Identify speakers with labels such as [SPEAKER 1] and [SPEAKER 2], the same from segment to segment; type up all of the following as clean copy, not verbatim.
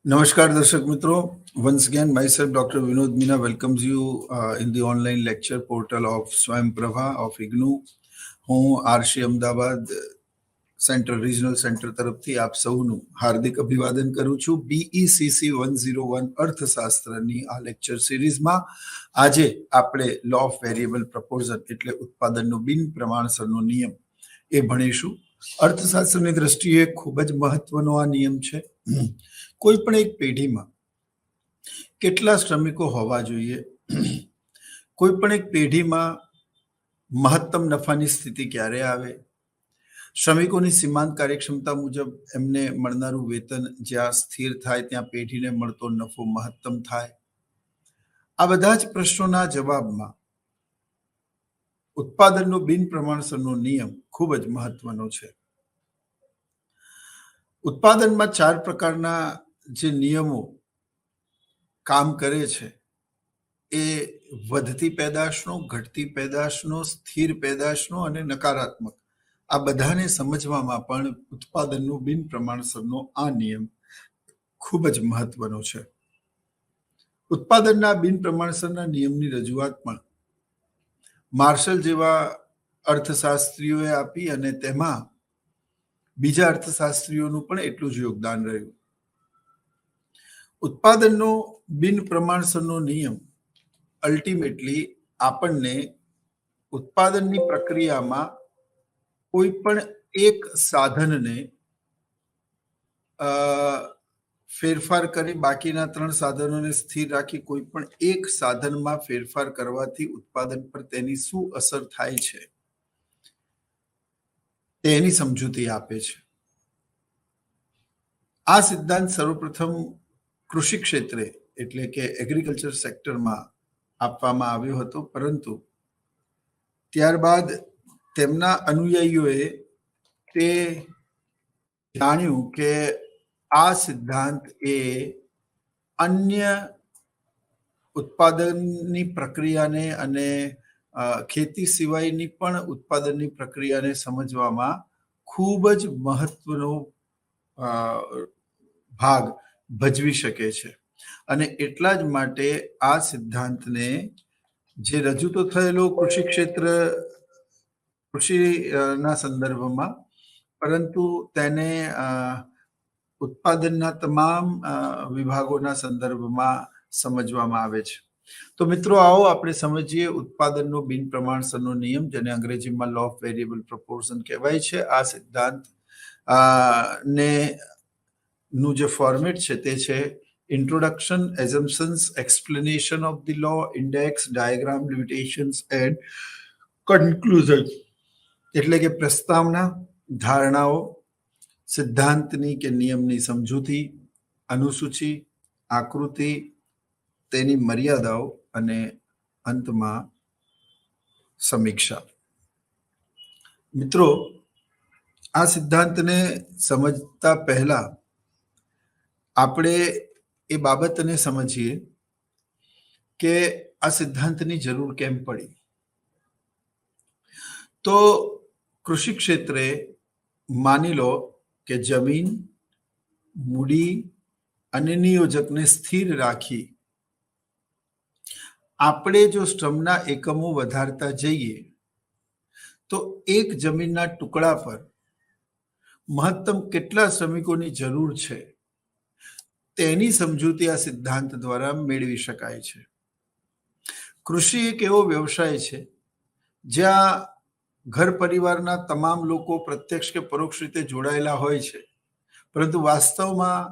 [SPEAKER 1] Namaskar, Darshak Mitro. Once again, myself, Dr. Vinod Meena, welcomes you in the online lecture portal of Swayam Prabha of IGNU. હું RC Ahmedabad central regional centre તરફથી આપ સૌનું હાર્દિક અભિવાદન કરું છું. BECC 101 અર્થશાસ્ત્રની આ lecture સિરીઝમાં આજે આપણે લો ઓફ વેરિયેબલ પ્રપોર્શન એટલે ઉત્પાદનનો બિન પ્રમાણસરનો નિયમ એ ભણીશું. અર્થશાસ્ત્રની દ્રષ્ટિએ ખૂબ જ મહત્વનો આ નિયમ છે. કોઈ પણ એક પેઢીમાં કેટલા શ્રમિકો હોવા જોઈએ, કોઈ પણ એક પેઢીમાં મહત્તમ નફાની સ્થિતિ ક્યારે આવે, શ્રમિકોની સીમાંત કાર્યક્ષમતા મુજબ એમને મળનારું વેતન જ્યાં સ્થિર થાય ત્યાં પેઢીને મળતો નફો મહત્તમ થાય. આ બધા જ પ્રશ્નોના જવાબમાં ઉત્પાદનનો બિન પ્રમાણસરનો નિયમ ખૂબ જ મહત્વનો છે. ઉત્પાદનમાં 4 પ્રકારના જે નિયમો કામ કરે છે એ વધતી પેદાશનો, ઘટતી પેદાશનો, સ્થિર પેદાશનો અને નકારાત્મક, આ બધાને સમજવામાં પણ ઉત્પાદનનો બિન પ્રમાણસરનો આ નિયમ ખૂબ જ મહત્વનો છે. ઉત્પાદનના બિન પ્રમાણસરના નિયમની રજૂઆત પણ માર્શલ જેવા અર્થશાસ્ત્રીઓએ આપી અને તેમાં બીજા અર્થશાસ્ત્રીઓનું પણ એટલું જ યોગદાન રહ્યું. ઉત્પાદનનો બિન પ્રમાણસરનો નિયમ અલ્ટિમેટલી આપણને ઉત્પાદનની પ્રક્રિયામાં કોઈ પણ એક સાધનને ફેરફાર કરી બાકીના 3 સાધનોને સ્થિર રાખી કોઈ પણ એક સાધનમાં ફેરફાર કરવાથી ઉત્પાદન પર તેની શું અસર થાય છે તેની સમજૂતી આપે છે. આ સિદ્ધાંત સર્વપ્રથમ કૃષિ ક્ષેત્રે એટલે કે એગ્રીકલ્ચર સેક્ટરમાં આપવામાં આવ્યો હતો, પરંતુ ત્યારબાદ તેમના અનુયાયીઓએ તે જાણ્યું કે આ સિદ્ધાંત એ અન્ય ઉત્પાદનની પ્રક્રિયાને અને ખેતી સિવાયની પણ ઉત્પાદનની પ્રક્રિયાને સમજવામાં ખૂબ જ મહત્વનો ભાગ ભજવી શકે છે. અને એટલા જ માટે આ સિદ્ધાંતને જે રજૂ તો થયેલો કૃષિ ક્ષેત્ર કૃષિના સંદર્ભમાં, પરંતુ તેને ઉત્પાદનના તમામ વિભાગોના સંદર્ભમાં સમજવામાં આવે છે. તો મિત્રો, આવો આપણે સમજીએ ઉત્પાદનનો બિન પ્રમાણસરનો નિયમ, જેને અંગ્રેજીમાં લો ઓફ વેરિયેબલ પ્રપોર્શન કહેવાય છે. આ સિદ્ધાંત ને નું જે ફોર્મેટ છે તે છે introduction, assumptions, explanation of the law, index, diagram, limitations and conclusion. એટલે કે પ્રસ્તાવના, ધારણાઓ, સિદ્ધાંતની કે નિયમની સમજૂતી, અનુસૂચિ, આકૃતિ, તેની મર્યાદાઓ અને અંતમાં સમીક્ષા. મિત્રો, આ સિદ્ધાંતને સમજતા પહેલા આપણે એ બાબતને સમજીએ કે આ સિદ્ધાંતની જરૂર કેમ પડી. તો કૃષિ ક્ષેત્રે માની લો કે જમીન, મૂડી અને નિયોજકને સ્થિર રાખી આપણે જો શ્રમના એકમો વધારતા જઈએ તો એક જમીનના ટુકડા પર મહત્તમ કેટલા શ્રમિકોની જરૂર છે તેની સમજૂતી આ સિદ્ધાંત દ્વારા મેળવી શકાય છે. કૃષિ એક એવો વ્યવસાય છે જ્યાં ઘર પરિવારના તમામ લોકો પ્રત્યક્ષ કે પરોક્ષ રીતે જોડાયેલા હોય છે, પરંતુ વાસ્તવમાં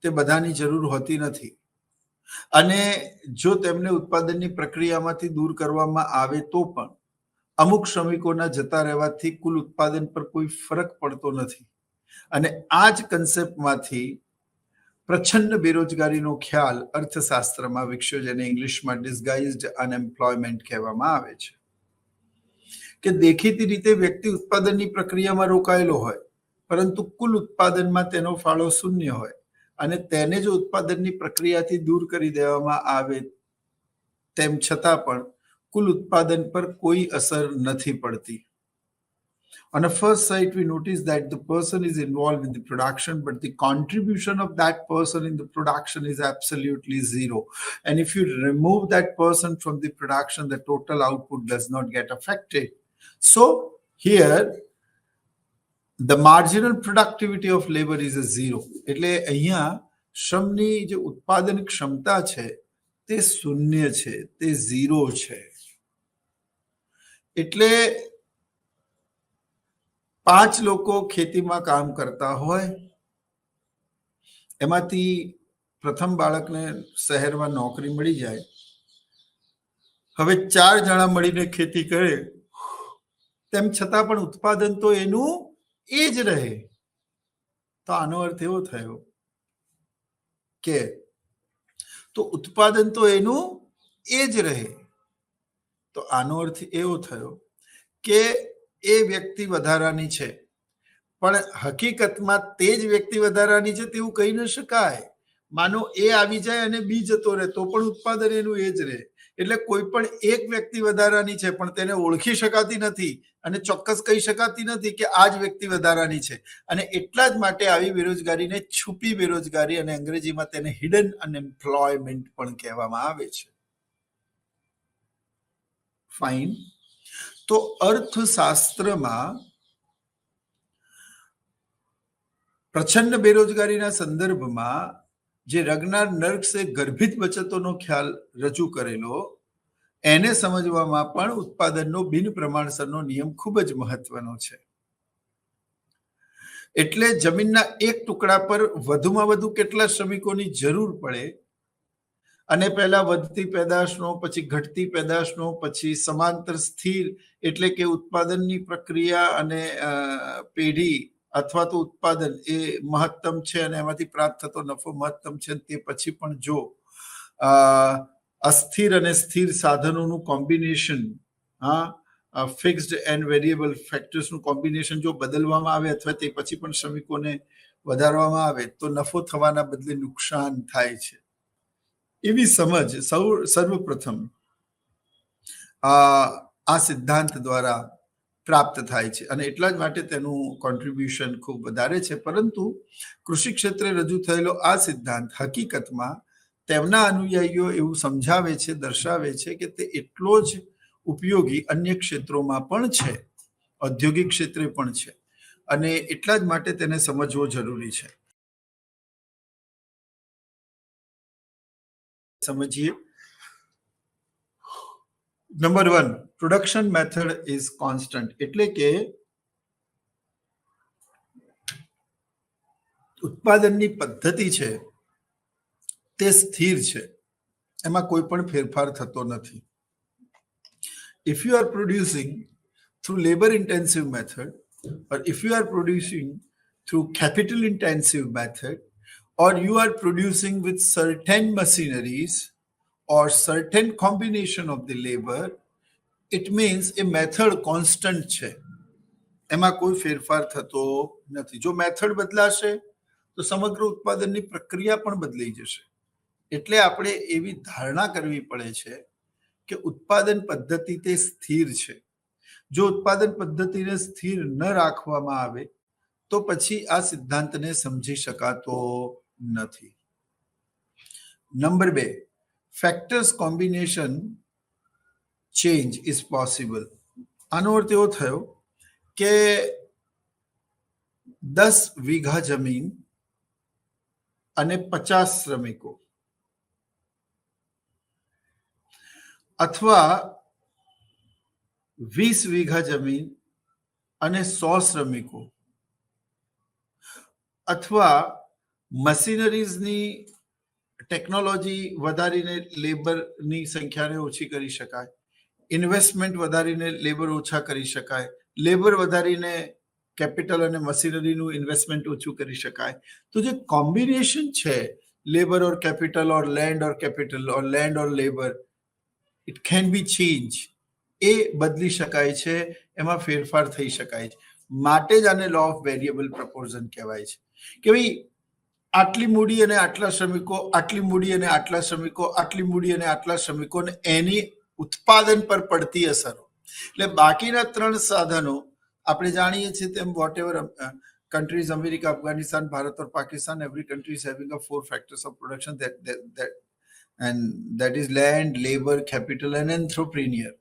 [SPEAKER 1] તે બધાની જરૂર હોતી નથી. અને જો તેમને ઉત્પાદનની પ્રક્રિયામાંથી દૂર કરવામાં આવે તો પણ અમુક શ્રમિકોના જતા રહેવાથી કુલ ઉત્પાદન પર કોઈ ફરક પડતો નથી. અને આ જ કન્સેપ્ટમાંથી પ્રચંડ બેરોજગારીનો ખ્યાલ અર્થશાસ્ત્રમાં વિકસ્યો, જેને ઇંગ્લિશમાં ડિસગાઇઝડ અનએમ્પ્લોયમેન્ટ કહેવામાં આવે છે. કે દેખીતી રીતે વ્યક્તિ ઉત્પાદનની પ્રક્રિયામાં રોકાયેલો હોય, પરંતુ કુલ ઉત્પાદનમાં તેનો ફાળો શૂન્ય હોય, અને તેને જો ઉત્પાદનની પ્રક્રિયાથી દૂર કરી દેવામાં આવે તેમ છતાં પણ કુલ ઉત્પાદન પર કોઈ અસર નથી પડતી. On a first sight, we notice that the person is involved in the production, but the contribution of that person in the production is absolutely zero. And if you remove that person from the production, the total output does not get affected. So here, the marginal productivity of labor is a zero. એટલે અહીંયા શ્રમની જે ઉત્પાદન ક્ષમતા છે તે શૂન્ય છે, તે ઝીરો છે. એટલે 5 લોકો ખેતીમાં કામ કરતા હોય, એમાંથી પ્રથમ બાળકને શહેરમાં નોકરી મળી જાય. હવે 4 જણા મળીને ખેતી કરે, તેમ છતાં પણ ઉત્પાદન તો એનું એ જ રહે. તો આનો અર્થ એવો થયો કે તો ઉત્પાદન તો એનું એ જ રહે. તો આનો અર્થ એવો થયો કે એ વ્યક્તિ વધારાની છે, પણ હકીકતમાં તે જ વ્યક્તિ વધારાની છે તેવું કહી ન શકાય. માનો એ આવી જાય અને બી જતો રહે તો પણ ઉત્પાદન એનું એ જ રહે. એટલે કોઈ પણ એક વ્યક્તિ વધારાની છે, પણ તેને ઓળખી શકાતી નથી અને ચોક્કસ કહી શકાતી નથી કે આ જ વ્યક્તિ વધારાની છે. અને એટલા જ માટે આવી બેરોજગારીને છુપી બેરોજગારી, અને અંગ્રેજીમાં તેને હિડન અનએમ્પ્લોયમેન્ટ પણ કહેવામાં આવે છે. ફાઇન. તો અર્થશાસ્ત્રમાં પ્રચંડ બેરોજગારીના સંદર્ભમાં જે રગનાર નર્ક્સે ગર્ભિત બચતોનો ખ્યાલ રજૂ કરેલો, એને સમજવામાં પણ ઉત્પાદનનો બિન પ્રમાણસરનો નિયમ ખૂબ જ મહત્વનો છે. એટલે જમીનના એક ટુકડા પર વધુમાં વધુ કેટલા શ્રમિકોની જરૂર પડે, અને પહેલા વધતી પેદાશનો, પછી ઘટતી પેદાશનો, પછી સમાંતર સ્થિર એટલે કે ઉત્પાદનની પ્રક્રિયા અને પેઢી અથવા તો ઉત્પાદન એ મહત્તમ છે અને એમાંથી પ્રાપ્ત થતો નફો મહત્તમ છે. તે પછી પણ જો અસ્થિર અને સ્થિર સાધનોનું કોમ્બિનેશન, ફિક્સ્ડ એન્ડ વેરિયેબલ ફેક્ટર્સનું કોમ્બિનેશન જો બદલવામાં આવે અથવા તે પછી પણ શ્રમિકોને વધારવામાં આવે તો નફો થવાના બદલે નુકસાન થાય છે. એવી સમજ સર્વપ્રથમ આ સિદ્ધાંત દ્વારા પ્રાપ્ત થાય છે, અને એટલા જ માટે તેનું કોન્ટ્રીબ્યુશન ખૂબ વધારે છે. પરંતુ કૃષિ ક્ષેત્રે રજૂ થયેલો આ સિદ્ધાંત હકીકતમાં તેમના અનુયાયીઓ એવું સમજાવે છે, દર્શાવે છે કે તે એટલો જ ઉપયોગી અન્ય ક્ષેત્રોમાં પણ છે, ઔદ્યોગિક ક્ષેત્રે પણ છે, અને એટલા જ માટે તેને સમજવો જરૂરી છે. સમજીએ. Number 1, production method is constant. એટલે કે ઉત્પાદનની પદ્ધતિ છે તે સ્થિર છે, એમાં કોઈ પણ ફેરફાર થતો નથી. If you are producing through labor intensive method, or if you are producing through capital intensive method, or you are producing with certain machineries or certain combination of the labor, it means a method constant છે, એમાં કોઈ ફેરફાર થતો નથી. જો method બદલાશે તો સમગ્ર ઉત્પાદનની પ્રક્રિયા પણ બદલાઈ જશે. એટલે આપણે એવી ધારણા કરવી પડે છે કે ઉત્પાદન પદ્ધતિ તે સ્થિર છે. જો ઉત્પાદન પદ્ધતિને સ્થિર ન રાખવામાં આવે તો પછી આ સિદ્ધાંતને સમજી શકાતો નથી. Number 2, factors combination change is possible. આનો અર્થ એવો થયો કે 10 વીઘા જમીન અને 50 શ્રમિકો, અથવા 20 વીઘા જમીન અને 100 શ્રમિકો, અથવા મશીનરીઝની ટેકનોલોજી વધારીને લેબરની સંખ્યાને ઓછી કરી શકાય, ઇન્વેસ્ટમેન્ટ વધારીને લેબર ઓછા કરી શકાય, લેબર વધારીને કેપિટલ અને મશીનરીનું ઇન્વેસ્ટમેન્ટ ઓછું કરી શકાય. તો જે કોમ્બિનેશન છે labour or capital or land or capital or land or labour, it can be change. એ બદલી શકાય છે, એમાં ફેરફાર થઈ શકાય છે. માટે જ આને લો ઓફ વેરિયેબલ પ્રપોર્શન કહેવાય છે કે ભાઈ આટલી મૂડી અને આટલા શ્રમિકો, આટલી મૂડી અને આટલા શ્રમિકો, આટલી મૂડી અને આટલા શ્રમિકો, અને એની ઉત્પાદન પર પડતી અસરો. એટલે બાકીના 3 સાધનો આપણે જાણીએ છીએ તેમ whatever countries, America, Afghanistan, Bharat or Pakistan, every country is having a 4 factors of production that is land, labor, capital and entrepreneur.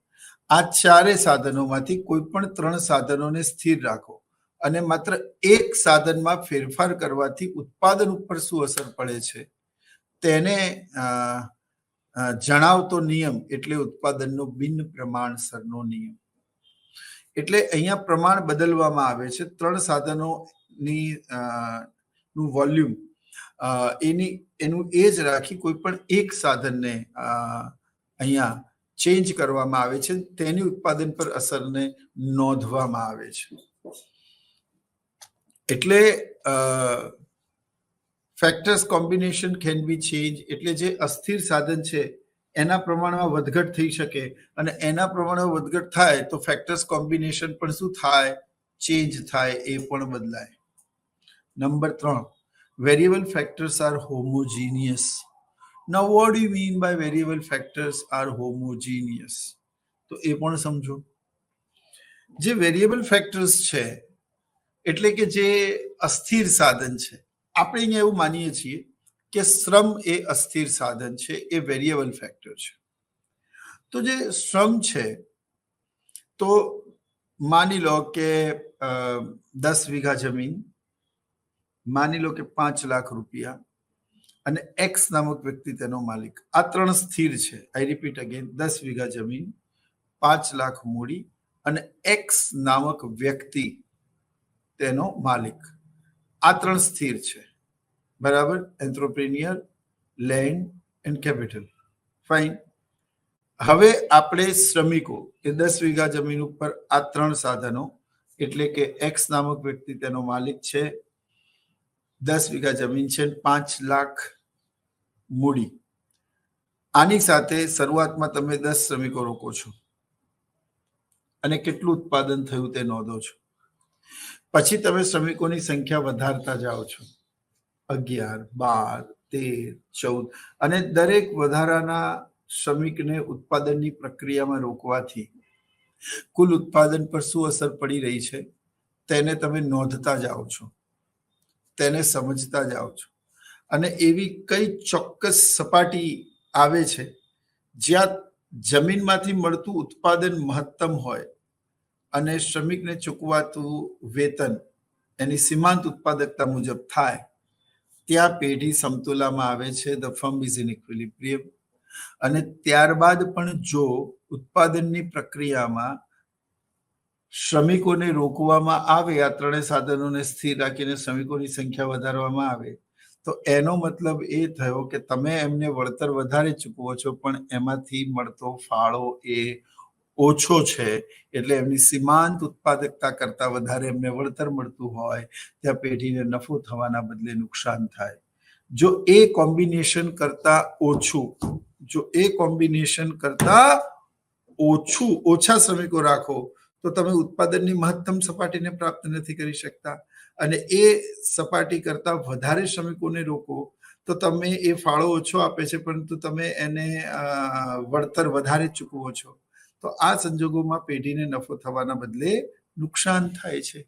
[SPEAKER 1] આ ચારે સાધનોમાંથી કોઈ પણ 3 સાધનોને સ્થિર રાખો અને માત્ર એક સાધનમાં ફેરફાર કરવાથી ઉત્પાદન ઉપર શું અસર પડે છે તેને જણાવતો નિયમ એટલે ઉત્પાદનનો બિન પ્રમાણસરનો નિયમ. એટલે અહીંયા પ્રમાણ બદલવામાં આવે છે. 3 સાધનોની નું વોલ્યુમ એનું એ જ રાખી કોઈ પણ એક સાધનને અહીંયા ચેન્જ કરવામાં આવે છે, તેની ઉત્પાદન પર અસરને નોંધવામાં આવે છે. એટલે factors combination can be change, એટલે જે અસ્થિર સાધન છે એના પ્રમાણમાં વધઘટ થઈ શકે અને એના પ્રમાણમાં વધઘટ થાય તો ફેક્ટર્સ કોમ્બિનેશન પણ શું થાય? ચેન્જ થાય, એ પણ બદલાય. Number 3, variable factors are homogeneous. Now what do you mean by variable factors are homogeneous? તો એ પણ સમજો. જે વેરિયેબલ ફેક્ટર્સ છે એટલે કે જે અસ્થિર સાધન છે, આપણે અહીંયા એવું માનીએ છીએ કે શ્રમ એ અસ્થિર સાધન છે, એ વેરિયેબલ ફેક્ટર છે. તો જે શ્રમ છે તો માની લો કે 10 વીઘા જમીન, માની લો કે 5 લાખ રૂપિયા અને એક્સ નામક વ્યક્તિ તેનો માલિક. આ 3 સ્થિર છે. આઈ રિપીટ અગેન, 10 વીઘા જમીન, 5 લાખ મૂડી અને એક્સ નામક વ્યક્તિ તેનો માલિક. આ 3 સ્થિર છે, બરાબર? એન્ટ્રપ્રેન્યોર, લેન્ડ એન્ડ કેપિટલ. ફાઇન. હવે આપણે શ્રમિકો એ 10 વીઘા જમીન ઉપર આ 3 સાધનો એટલે કે એક્સ નામક વ્યક્તિ તેનો માલિક છે, 10 વીઘા જમીન છે, 5 લાખ મૂડી. આની સાથે શરૂઆતમાં તમે 10 શ્રમિકો રોકો છો અને કેટલું ઉત્પાદન થયું તે નોંધો છો. પછી તમે શ્રમિકોની સંખ્યા વધારતા જાઓ છો, 11, 12, 13, 14, અને દરેક વધારાના શ્રમિકને ઉત્પાદનની પ્રક્રિયામાં રોકવાથી કુલ ઉત્પાદન પર શું અસર પડી રહી છે તેને તમે નોંધતા જાઓ છો, તેને સમજતા જાઓ છો. અને એવી કઈ ચોક્કસ સપાટી આવે છે જ્યાં જમીનમાંથી મળતું ઉત્પાદન મહત્તમ હોય અને શ્રમિકને ચૂકવાતું વેતન એની સીમાંત ઉત્પાદકતા મુજબ થાય, ત્યાં પેઢી સમતુલામાં આવે છે. The firm is in equilibrium. અને ત્યારબાદ પણ જો ઉત્પાદનની પ્રક્રિયામાં શ્રમિકોને રોકવામાં આવે, આ 3 સાધનોને સ્થિર રાખીને શ્રમિકોની સંખ્યા વધારવામાં આવે, તો એનો મતલબ એ થયો કે તમે એમને વળતર વધારે ચૂકવો છો પણ એમાંથી મળતો ફાળો એ ઓછો છે. એટલે એમની સીમાંત ઉત્પાદકતા કરતા વધારે એમને વળતર મળતું હોય ત્યાં પેઢીને નફો થવાના બદલે નુકસાન થાય. જો એ કોમ્બિનેશન કરતા ઓછા શ્રમિકો રાખો તો તમે ઉત્પાદનની મહત્તમ સપાટીને પ્રાપ્ત નથી કરી શકતા, અને એ સપાટી કરતા વધારે શ્રમિકોને રોકો તો તમે એ ફાળો ઓછો આપે છે પરંતુ તમે એને વળતર વધારે ચૂકવો છો. તો આ સંજોગોમાં પેઢીને નફો થવાના બદલે નુકસાન થાય છે.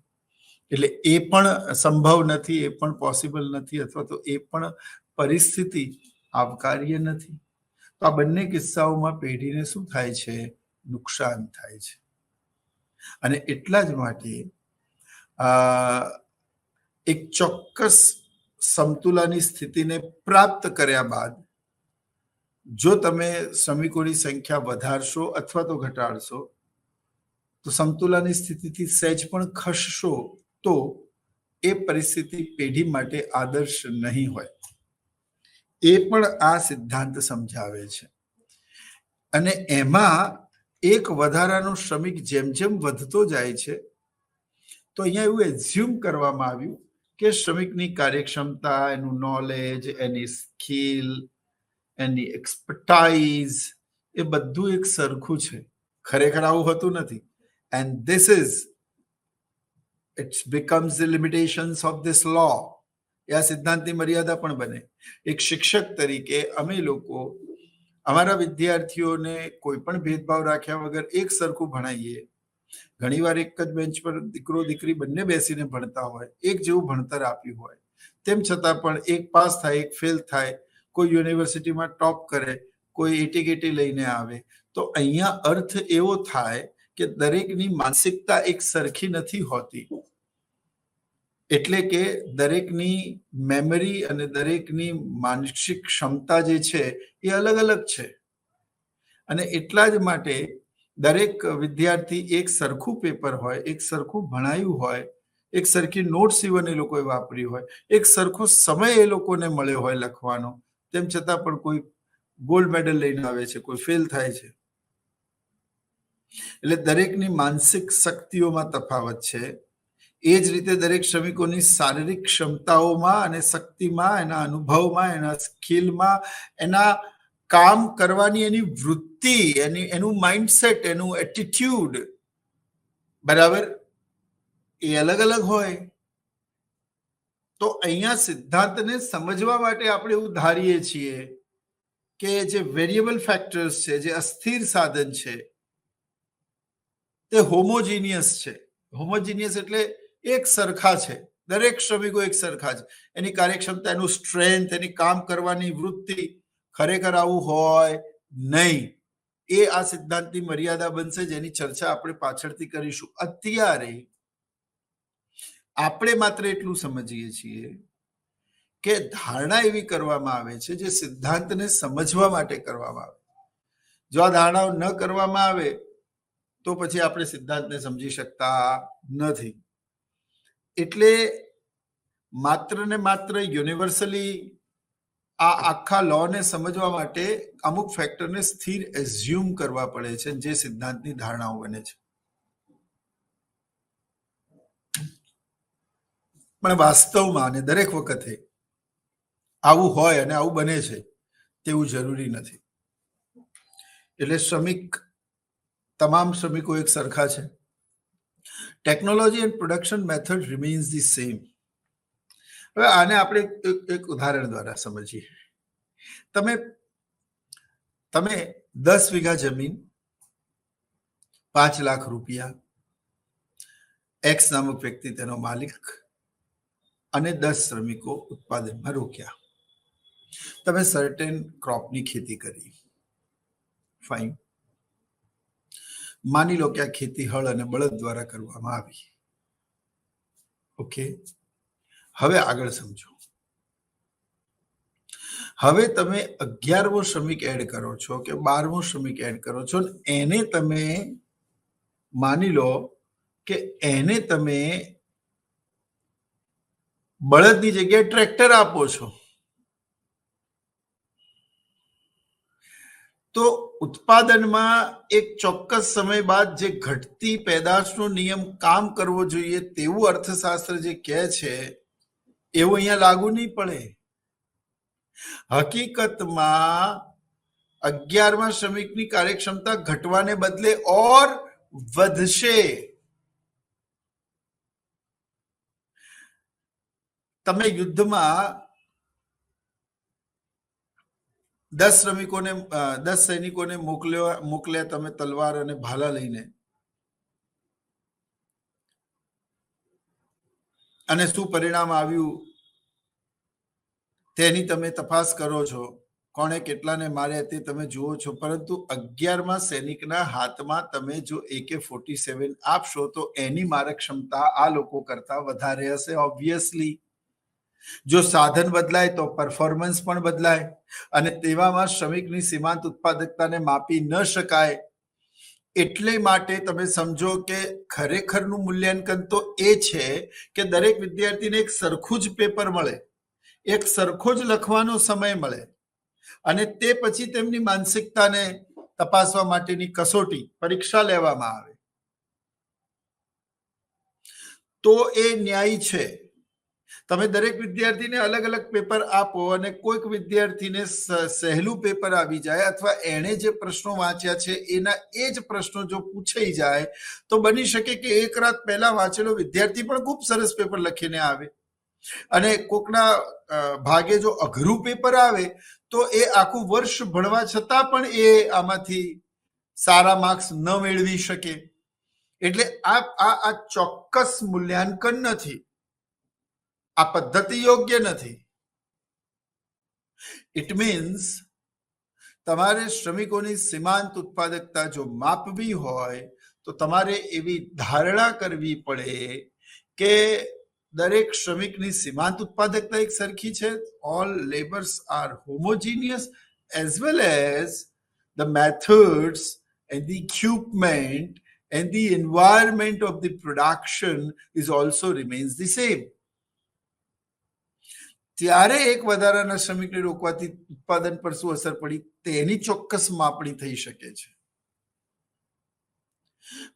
[SPEAKER 1] એટલે એ પણ સંભવ નથી, એ પણ પોસિબલ નથી, અથવા તો એ પણ પરિસ્થિતિ આવકાર્ય નથી. તો આ બંને કિસ્સાઓમાં પેઢીને શું થાય છે? નુકસાન થાય છે. અને એટલા જ માટે એક ચોક્કસ સમતુલાની સ્થિતિને પ્રાપ્ત કર્યા બાદ જો તમે શ્રમિકોની સંખ્યા વધારશો અથવા તો ઘટાડશો તો સમતુલાની સ્થિતિથી સહેજ પણ ખસશો તો એ પરિસ્થિતિ પેઢી માટે આદર્શ નહીં હોય. એ પણ આ સિદ્ધાંત સમજાવે છે. અને એમાં એક વધારાનો શ્રમિક જેમ જેમ વધતો જાય છે તો અહીંયા એવું એઝ્યુમ કરવામાં આવ્યું કે શ્રમિકની કાર્યક્ષમતા, એનું નોલેજ, એની સ્કિલ, એની એક્સપર્ટાઇઝ એ બધું એક સરખું છે. ખરેખર આવું હોતું નથી. And this is it becomes the limitations of this law. એ આ સિદ્ધાંતની મર્યાદા પણ બને. એક શિક્ષક તરીકે અમે લોકો અમારા વિદ્યાર્થીઓને કોઈ પણ ભેદભાવ રાખ્યા વગર એક સરખું ભણાવીએ ઘણીવાર એક જ બેન્ચ પર દીકરો દીકરી બંને બેસીને ભણતા હોય, એક જેવું ભણતર આપ્યું હોય, તેમ છતાં પણ એક પાસ થાય, એક ફેલ થાય, કોઈ યુનિવર્સિટીમાં ટોપ કરે, કોઈ 80-80 લઈને આવે. તો અહીંયા અર્થ એવો થાય કે દરેકની માનસિકતા એક સરખી નથી હોતી. એટલે કે દરેકની મેમરી અને દરેકની માનસિક ક્ષમતા જે છે એ અલગ અલગ છે. અને એટલા જ માટે દરેક વિદ્યાર્થી એક સરખું પેપર હોય, એક સરખું ભણાયું હોય, એક સરખી નોટ્સ ઇવન એ લોકોએ વાપરી હોય, એક સરખો સમય એ લોકોને મળ્યો હોય લખવાનો, તેમ છતાં પણ કોઈ ગોલ્ડ મેડલ લઈને આવે છે, કોઈ ફેલ થાય છે. એટલે દરેકની માનસિક શક્તિઓમાં તફાવત છે. એ જ રીતે દરેક શ્રમિકોની શારીરિક ક્ષમતાઓમાં અને શક્તિમાં, એના અનુભવમાં, એના સ્કિલમાં, એના કામ કરવાની એની વૃત્તિ, એનું માઇન્ડસેટ, એનું એટીટ્યુડ, બરાબર, એ અલગ અલગ હોય. તો અહીંયા સિદ્ધાંતને સમજવા માટે આપણે એવું ધારીએ છીએ કે જે વેરિયેબલ ફેક્ટર્સ છે, જે અસ્થિર સાધન છે, તે હોમોજીનિયસ છે. હોમોજીનિયસ એટલે એક સરખા છે, દરેક શ્રમિકો એક સરખા છે. એની કાર્યક્ષમતા, એનું સ્ટ્રેન્થ, એની કામ કરવાની વૃત્તિ, ખરેખર આવું હોય નહીં. એ આ સિદ્ધાંતની મર્યાદા બનશે, જેની ચર્ચા આપણે પાછળથી કરીશું. અત્યારે આપણે માત્ર એટલું સમજીએ છીએ કે ધારણા એવી કરવામાં આવે છે જે સિદ્ધાંતને સમજવા માટે કરવામાં આવે. જો આ ધારણાઓ ન કરવામાં આવે તો પછી આપણે સિદ્ધાંતને સમજી શકતા નથી. એટલે માત્ર ને માત્ર યુનિવર્સલી આ આખા લોને સમજવા માટે અમુક ફેક્ટરને સ્થિર એઝ્યુમ કરવા પડે છે, જે સિદ્ધાંતની ધારણાઓ બને છે. પણ વાસ્તવમાં અને દરેક વખતે આવું હોય અને આવું બને છે તેવું જરૂરી નથી. એટલે તમામ શ્રમિકો એક સરખા છે. Technology and production method remains the same. હવે આને આપણે એક ઉદાહરણ દ્વારા સમજીએ. તમે 10 વીઘા જમીન, 5 લાખ રૂપિયા, એક્સ નામક વ્યક્તિ તેનો માલિક, અને 10 શ્રમિકો ઉત્પાદનમાં રોક્યા. તમે સર્ટેન ક્રોપની ખેતી કરી, ફાઇન. માની લો કે આ ખેતી હળ અને બળદ દ્વારા કરવામાં આવી. ઓકે, હવે આગળ સમજો. હવે તમે 11મો શ્રમિક એડ કરો છો કે 12મો શ્રમિક એડ કરો છો, એને તમે માની લો કે એને તમે બળદની જગ્યાએ ટ્રેક્ટર આપો છો. તો ઉત્પાદનમાં એક ચોક્કસ સમય બાદ જે ઘટતી પેદાશનો નિયમ કામ કરવો જોઈએ તેવું અર્થશાસ્ત્ર જે કહે છે એવું અહીંયા લાગુ નહીં પડે. હકીકતમાં 11મા શ્રમિકની કાર્યક્ષમતા ઘટવાને બદલે ઓર વધશે. તમે યુદ્ધમાં 10 સૈનિકોને મોકલ્યા તમે તલવાર અને ભાલા લઈને, અને શું પરિણામ આવ્યું તેની તમે તપાસ કરો છો, કોણે કેટલાને માર્યા તે તમે જુઓ છો. પરંતુ 11મા સૈનિકના હાથમાં તમે જો AK-47 આપશો તો એની મારક ક્ષમતા આ લોકો કરતા વધારે હશે, ઓબ્વિયસલી. જો સાધન બદલાય તો પરફોર્મન્સ પણ બદલાય, અને તેવામાં શ્રમિકની સીમાંત ઉત્પાદકતાને માપી ન શકાય. એટલે માટે તમે સમજો કે ખરેખરનું મૂલ્યાંકન તો એ છે કે દરેક વિદ્યાર્થીને એક સરખું જ પેપર મળે, એક સરખો જ લખવાનો સમય મળે, અને તે પછી તેમની માનસિકતાને તપાસવા માટેની કસોટી પરીક્ષા લેવામાં આવે. તો એ ન્યાયી છે. તમે દરેક વિદ્યાર્થીને અલગ અલગ પેપર આપો અને કોઈક વિદ્યાર્થીને સહેલું પેપર આવી જાય, અથવા એણે જે પ્રશ્નો વાંચ્યા છે એના એ જ પ્રશ્નો જો પૂછાઈ જાય તો બની શકે કે એક રાત પહેલા વાંચેલો વિદ્યાર્થી પણ ખૂબ સરસ પેપર લખીને આવે, અને કોકના ભાગે જો અઘરું પેપર આવે તો એ આખું વર્ષ ભણવા છતાં પણ એ આમાંથી સારા માર્ક્સ ન મેળવી શકે. એટલે આ ચોક્કસ મૂલ્યાંકન નથી, આ પદ્ધતિ યોગ્ય નથી. ઇટ મીન્સ તમારે શ્રમિકોની સીમાંત ઉત્પાદકતા જો માપવી હોય તો તમારે એવી ધારણા કરવી પડે કે દરેક શ્રમિકની સીમાંત ઉત્પાદકતા એક સરખી છે. All labours are homogeneous as well as the methods and the equipment and the environment of the production is also remains the same. ત્યારે એક વધારાના શ્રમિકને રોકવાથી ઉત્પાદન પર શું અસર પડી તેની ચોક્કસ માપણી થઈ શકે છે.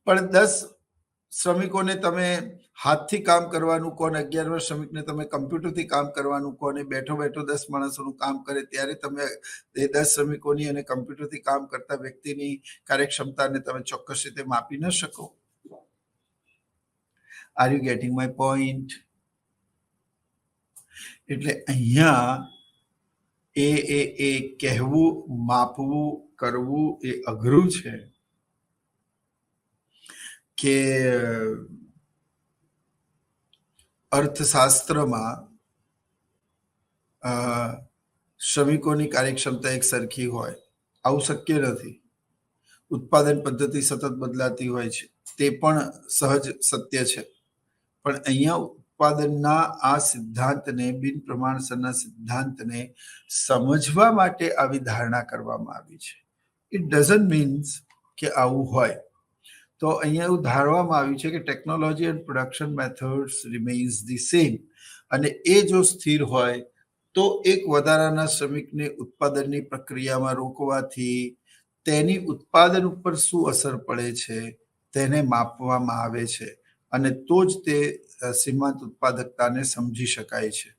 [SPEAKER 1] પણ 10 શ્રમિકોને તમે હાથથી કામ કરવાનું કહો ને 11મા શ્રમિકને તમે કમ્પ્યુટરથી કામ કરવાનું કહો ને બેઠો બેઠો 10 માણસોનું કામ કરે ત્યારે તમે એ 10 શ્રમિકોની અને કમ્પ્યુટરથી કામ કરતા વ્યક્તિની કાર્યક્ષમતાને તમે ચોક્કસ રીતે માપી ન શકો. Are you getting my point? એટલે અહીંયા એ કહેવું, માપવું, કરવું એ અઘરું છે કે અર્થશાસ્ત્રમાં શ્રમિકોની કાર્યક્ષમતા એક સરખી હોય આવું શક્ય નથી. ઉત્પાદન પદ્ધતિ સતત બદલાતી હોય છે તે પણ સહજ સત્ય છે. પણ અહીંયા ઉત્પાદનના આ સિદ્ધાંતને, બિન પ્રમાણસરના સિદ્ધાંતને સમજવા માટે આવી ધારણા કરવામાં આવી છે. ઇટ ડઝન્ટ મીન્સ કે આવું હોય. તો અહીંયા એવું ધારવામાં આવ્યું છે કે technology and production methods remains the same, અને એ જો સ્થિર હોય તો એક વધારાના શ્રમિકને ઉત્પાદનની પ્રક્રિયામાં રોકવાથી તેની ઉત્પાદન ઉપર શું અસર પડે છે તેને માપવામાં આવે છે, અને તો જ તે સીમાંત ઉત્પાદકતાને સમજી શકાય છે.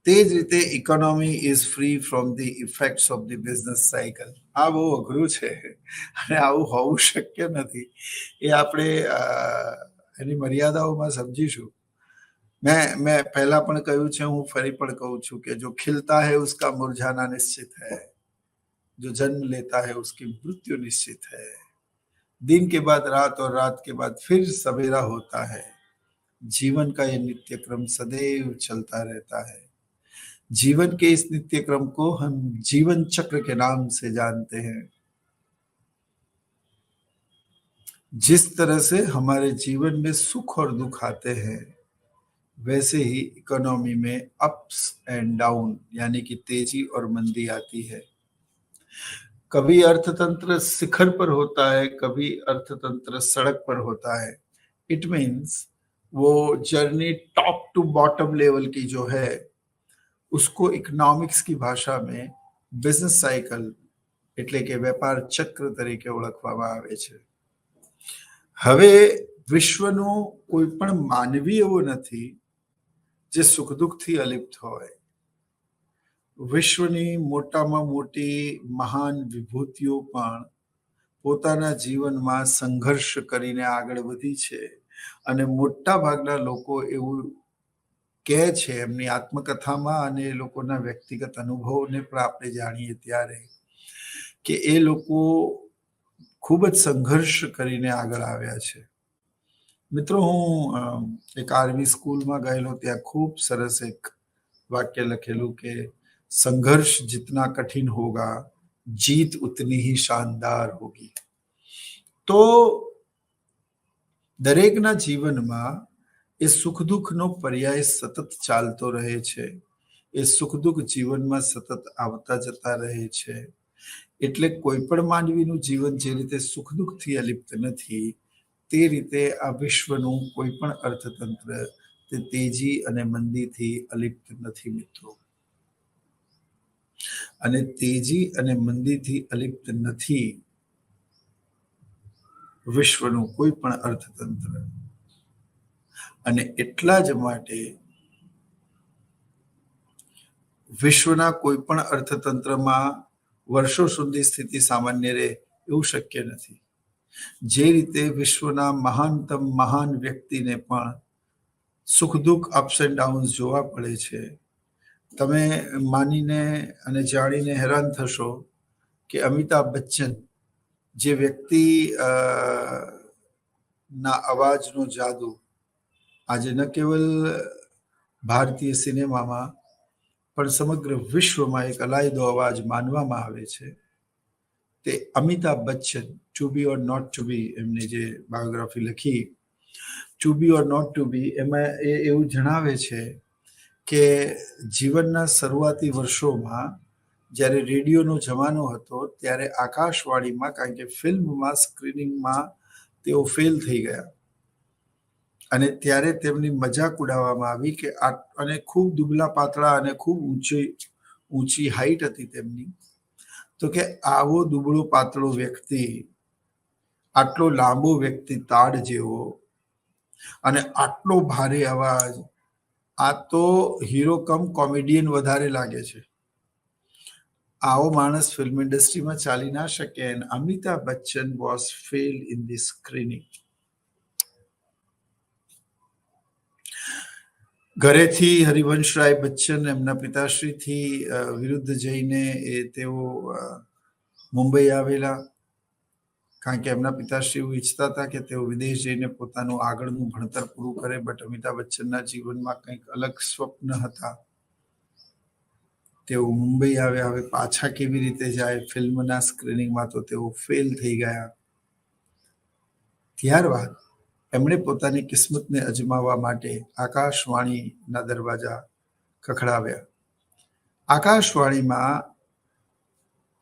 [SPEAKER 1] તે જ રીતે economy is free from the effects of the business cycle. આ બહુ અઘરું છે અને આવું હોવું શક્ય નથી. એ આપણે એની મર્યાદાઓમાં સમજીશું. મેં પહેલા પણ કહ્યું છે, હું ફરી પણ કહું છું કે જો ખિલતા હૈ ઉસકા મુરઝાના નિશ્ચિત है, जो जन्म लेता है उसकी मृत्यु निश्चित है, दिन के बाद रात और रात के बाद फिर सवेरा होता है, जीवन का ये नित्य क्रम सदैव चलता रहता है. जीवन के इस नित्य क्रम को हम जीवन चक्र के नाम से जानते हैं. जिस तरह से हमारे जीवन में सुख और दुख आते हैं वैसे ही इकोनॉमी में अप्स एंड डाउन यानी कि तेजी और मंदी आती है. कभी अर्थतंत्र शिखर पर होता है, कभी अर्थतंत्र सड़क पर होता है. इट मीन्स वो journey top to bottom level की जो है उसको इकोनॉमिक्स की भाषा में बिजनेस साइकिल એટલે કે વેપાર ચક્ર તરીકે ઓળખવામાં આવે છે. હવે વિશ્વનો કોઈ પણ માનવી એવો નથી જે સુખ દુઃખથી અલિપ્ત હોય. વિશ્વની મોટામાં મોટી મહાન વિભૂતિઓ પણ પોતાના જીવનમાં સંઘર્ષ કરીને આગળ વધી છે, અને મોટા ભાગના લોકો એવું કહે છે એમની આત્મકથામાં અને એ લોકોના વ્યક્તિગત અનુભવોને પણ આપણે જાણીએ ત્યારે કે એ લોકો ખૂબ જ સંઘર્ષ કરીને આગળ આવ્યા છે. મિત્રો, હું એક આર્મી સ્કૂલમાં ગયેલો, ત્યાં ખૂબ સરસ એક વાક્ય લખેલું કે संघर्ष जितना कठिन होगा जीत उतनी ही शानदार होगी. तो દરેકના જીવનમાં એ સુખ દુઃખનો પર્યાય સતત ચાલતો રહે છે. એ સુખ દુઃખ જીવનમાં સતત આવતા જતા રહે છે. એટલે કોઈ પણ માનવીનું જીવન જે રીતે સુખ દુઃખથી અલિપ્ત નથી, તે રીતે આ વિશ્વનું કોઈ પણ અર્થતંત્ર તે તેજી અને મંદીથી અલિપ્ત નથી મિત્રો. અને તેજી અને મંદીથી અલિપ્ત નથી વિશ્વનું કોઈ પણ અર્થતંત્ર. અને એટલા જ માટે વિશ્વના કોઈ પણ અર્થતંત્રમાં વર્ષો સુધી સ્થિતિ સામાન્ય રહે એવું શક્ય નથી. જે રીતે વિશ્વના મહાનતમ મહાન વ્યક્તિને પણ સુખ દુઃખ અપ્સ એન્ડ ડાઉન્સ જોવા પડે છે. તમે માનીને અને જાણીને હેરાન થશો કે અમિતાભ બચ્ચન જે વ્યક્તિ ના અવાજનો જાદુ આજે ન કેવલ ભારતીય સિનેમામાં પણ સમગ્ર વિશ્વમાં એક અલાયદો અવાજ માનવામાં આવે છે તે Amitabh Bachchan, to be or not to be, એમને જે બાયોગ્રાફી લખી to be or not to be, એમાં એ એવું જણાવે છે કે જીવનના શરૂઆતી વર્ષોમાં જ્યારે રેડિયોનો જમાનો હતો ત્યારે આકાશવાણીમાં, કારણ કે ફિલ્મમાં સ્ક્રીનિંગમાં તેઓ ફેલ થઈ ગયા અને ત્યારે તેમની મજાક ઉડાવવામાં આવી કે અને ખૂબ દુબળા પાતળા અને ખૂબ ઊંચી હાઈટ હતી તેમની, તો કે આવો દુબળો પાતળો વ્યક્તિ, આટલો લાંબો વ્યક્તિ તાડ જેવો અને આટલો ભારે અવાજ, આ તો હીરો કમ કોમેડિયન વધારે લાગે છે, આવો માણસ ફિલ્મ ઇન્ડસ્ટ્રીમાં ચાલી ના શકે. And Amitabh Bachchan was fail in the screening. ઘરેથી હરિવંશરાય બચ્ચન એમના પિતાશ્રીથી વિરુદ્ધ જઈને તેઓ મુંબઈ આવેલા, કારણ કે એમના પિતાશ્રી એવું ઈચ્છતા હતા કે તેઓ વિદેશ જઈને પોતાનું આગળનું ભણતર પૂરું કરે, બટ અમિતાભ બચ્ચનના જીવનમાં કંઈક અલગ સ્વપ્ન હતા. તેઓ મુંબઈ આવ્યા. હવે પાછા કેવી રીતે જાય ફિલ્મના સ્ક્રીનિંગમાં, તો તેઓ ફેલ થઈ ગયા. ત્યારબાદ એમણે પોતાની કિસ્મતને અજમાવવા માટે આકાશવાણીના દરવાજા ખખડાવ્યા. આકાશવાણીમાં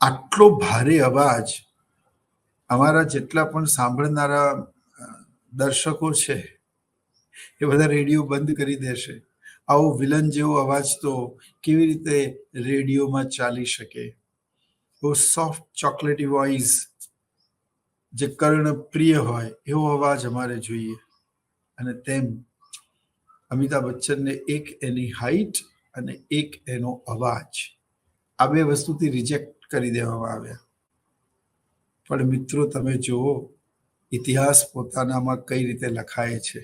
[SPEAKER 1] આટલો ભારે અવાજ, અમારા જેટલા પણ સાંભળનારા દર્શકો છે એ બધા રેડિયો બંધ કરી દેશે. આવો વિલન જેવો અવાજ તો કેવી રીતે રેડિયોમાં ચાલી શકે? બહુ સોફ્ટ ચોકલેટી વોઇસ, જે કર્ણપ્રિય હોય એવો અવાજ અમારે જોઈએ. અને તેમ અમિતાભ બચ્ચનને એક એની હાઈટ અને એક એનો અવાજ, આ બે વસ્તુથી રિજેક્ટ કરી દેવામાં આવ્યા. પણ મિત્રો, તમે જુઓ ઇતિહાસ પોતાનામાં કઈ રીતે લખાય છે.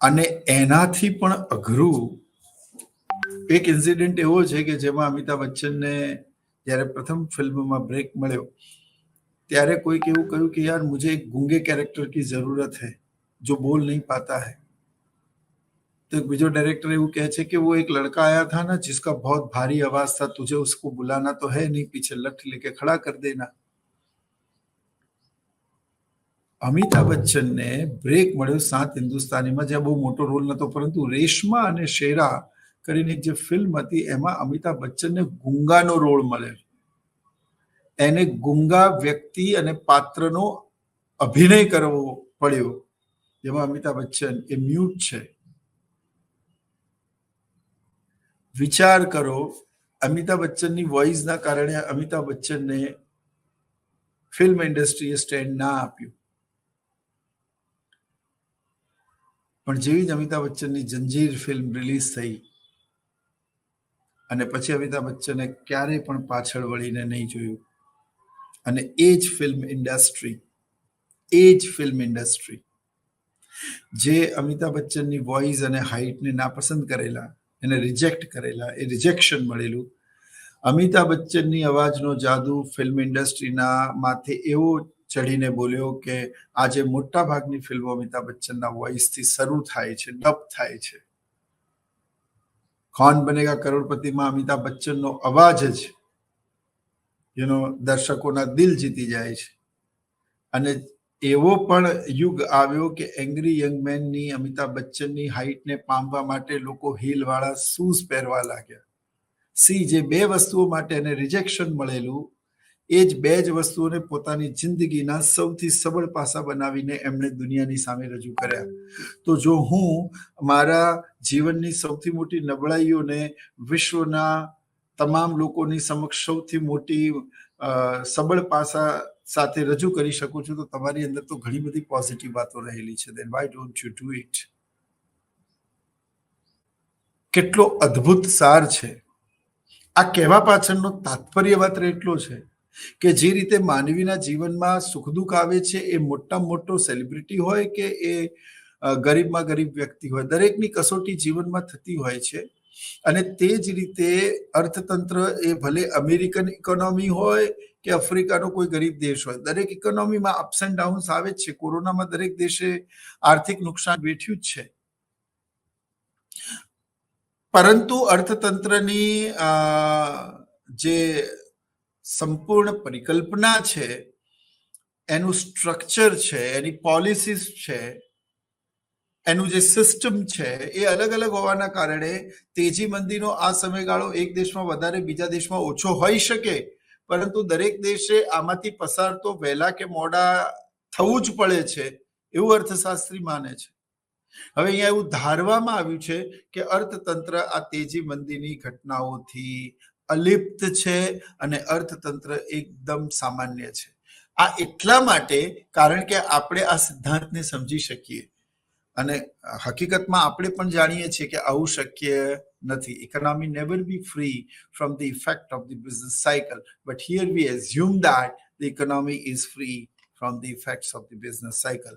[SPEAKER 1] અને એનાથી પણ અઘરું એક ઇન્સિડન્ટ એવો છે કે જેમાં અમિતાભ બચ્ચનને જ્યારે પ્રથમ ફિલ્મમાં બ્રેક મળ્યો ત્યારે કોઈક એવું કહ્યું કે યાર મુझे एक गूंगे कैरेक्टर की जरूरत है जो बोल नहीं पाता है. तो एक बीजो डायरेक्टर એવું કહે છે કે वो एक लड़का आया था ना जिसका बहुत भारी आवाज था, तुझे उसको बुलाना तो है नहीं, पीछे लठ लेके खड़ा कर देना. અમિતાભ બચ્ચનને બ્રેક મળ્યો 7 હિન્દુસ્તાનીમાં, જ્યાં બહુ મોટો રોલ નહોતો, પરંતુ રેશમા અને શેરા કરીને જે ફિલ્મ હતી એમાં અમિતાભ બચ્ચનને ગુંગાનો રોલ મળે. એને ગુંગા વ્યક્તિ અને પાત્રનો અભિનય કરવો પડ્યો, જેમાં અમિતાભ બચ્ચન એ મ્યુટ છે. વિચાર કરો, અમિતાભ બચ્ચનની વોઇસના કારણે અમિતાભ બચ્ચનને ફિલ્મ ઇન્ડસ્ટ્રીએ સ્ટેન્ડ ના આપ્યું. પણ જેવી જ અમિતાભ બચ્ચનની જંજીર ફિલ્મ રિલીઝ થઈ અને પછી અમિતાભ બચ્ચને ક્યારેય પણ પાછળ વળીને નહીં જોયું. અને એ જ ફિલ્મ ઇન્ડસ્ટ્રી જે અમિતાભ બચ્ચનની વોઇસ અને હાઇટને નાપસંદ કરેલા, એને રિજેક્ટ કરેલા, એ રિજેક્શન મળેલું. અમિતાભ બચ્ચનની અવાજનો જાદુ ફિલ્મ ઇન્ડસ્ટ્રીના માથે એવો ચઢીને બોલ્યો કે આજે મોટા ભાગની ફિલ્મો અમિતાભ બચ્ચનના વોઇસથી શરૂ થાય છે, ડબ થાય છે. કૌન બનેગા કરોડપતિમાં અમિતાભ બચ્ચનનો અવાજ જ દર્શકોના દિલ જીતી જાય છે. અને એવો પણ યુગ આવ્યો કે એંગ્રી યંગ મેનની અમિતાભ બચ્ચનની હાઇટને પામવા માટે લોકો હીલવાળા શૂઝ પહેરવા લાગ્યા. જે 2 વસ્તુઓ માટે એને રિજેક્શન મળેલું, એ જ 2 જ વસ્તુઓને પોતાની જિંદગીના સૌથી સબળ પાસા બનાવીને એમણે દુનિયાની સામે રજૂ કર્યા. તો જો હું મારા જીવનની સૌથી મોટી નબળાઈઓને વિશ્વના તમામ લોકોની સમક્ષ સૌથી મોટી સબળ પાસા સાથે રજૂ કરી શકું છું, તો તમારી અંદર તો ઘણી બધી પોઝિટિવ વાતો રહેલી છે. then why don't you do it? કેટલો અદ્ભુત સાર છે. આ કહેવા પાછળનો તાત્પર્ય માત્ર એટલો છે કે જે રીતે માનવીના જીવનમાં સુખ દુઃખ આવે છે, એ મોટામાં મોટો સેલિબ્રિટી હોય કે એ ગરીબમાં ગરીબ વ્યક્તિ હોય, દરેકની કસોટી જીવનમાં થતી હોય છે. અને તે જ રીતે અર્થતંત્ર, એ ભલે અમેરિકન ઇકોનોમી હોય કે આફ્રિકાનો કોઈ ગરીબ દેશ હોય, દરેક ઇકોનોમીમાં અપ્સ એન્ડ ડાઉન્સ આવે જ છે. કોરોનામાં દરેક દેશે આર્થિક નુકસાન વેઠ્યું જ છે. પરંતુ અર્થતંત્રની જે સંપૂર્ણ પરિકલ્પના છે, એનું સ્ટ્રક્ચર છે, એની પોલિસીસ છે, એનું જે સિસ્ટમ છે, એ અલગ અલગ હોવાના કારણે તેજી મંદીનો આ સમયગાળો એક દેશમાં વધારે બીજા દેશમાં ઓછો હોઈ શકે, પરંતુ દરેક દેશે આમાંથી પસાર તો વહેલા કે મોડા થવું જ પડે છે, એવું અર્થશાસ્ત્રી માને છે. હવે અહીંયા એવું ધારવામાં આવ્યું છે કે અર્થતંત્ર આ તેજી મંદીની ઘટનાઓથી અલિપ્ત છે અને અર્થતંત્ર એકદમ સામાન્ય છે. આ એટલા માટે કારણ કે આપણે આ સિદ્ધાંતને સમજી શકીએ, અને હકીકતમાં આપણે પણ જાણીએ છીએ કે આવું શક્ય નથી. Economy never be free from the effect of the business cycle, but here we assume that the economy is free from the effects of the business cycle.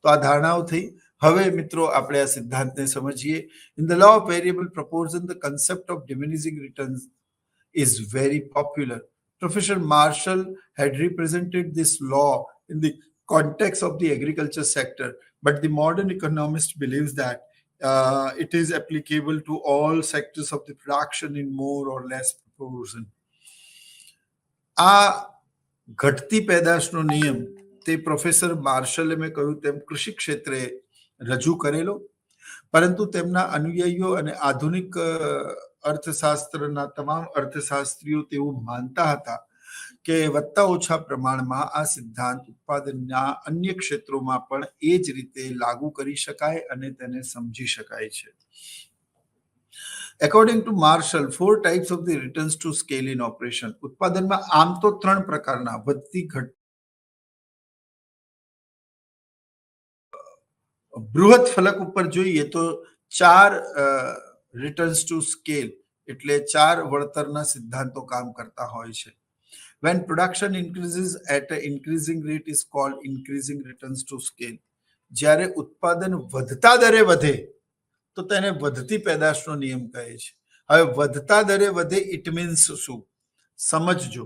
[SPEAKER 1] તો આ ધારણાઓ થઈ. હવે મિત્રો આપણે આ સિદ્ધાંતને સમજીએ. In the law of variable proportion the concept of diminishing returns is very popular. Professor Marshall had represented this law in the context of the agriculture sector, but the modern economist believes that it is applicable to all sectors of the production in more or less proportion. આ ઘટતી પેદાશનો નિયમ તે professor માર્શલે મેં કહ્યું તેમ કૃષિ ક્ષેત્રે રજૂ કરેલો, પરંતુ તેમના અનુયાયીઓ અને આધુનિક અર્થશાસ્ત્રના તમામ અર્થશાસ્ત્રીઓ તેવું માનતા હતા કે વધતા ઓછા પ્રમાણમાં આ સિદ્ધાંત ઉત્પાદનના અન્ય ક્ષેત્રોમાં પણ એ જ રીતે લાગુ કરી શકાય અને તેને સમજી શકાય છે. According to Marshall, 4 types of the returns to scale in operation. ઉત્પાદનમાં આમ તો 3 પ્રકારના વધતી ઘટ બૃહદ ફલક ઉપર જોઈએ તો 4 રિટર્ન્સ ટુ સ્કેલ એટલે 4 વળતરના સિદ્ધાંતો કામ કરતા હોય છે. When production increases at an increasing rate is called increasing returns to scale. જ્યારે ઉત્પાદન વધતા દરે વધે તો તેને વધતી પેદાશનો નિયમ કહે છે. હવે વધતા દરે વધે ઇટ મીન્સ શું? સમજજો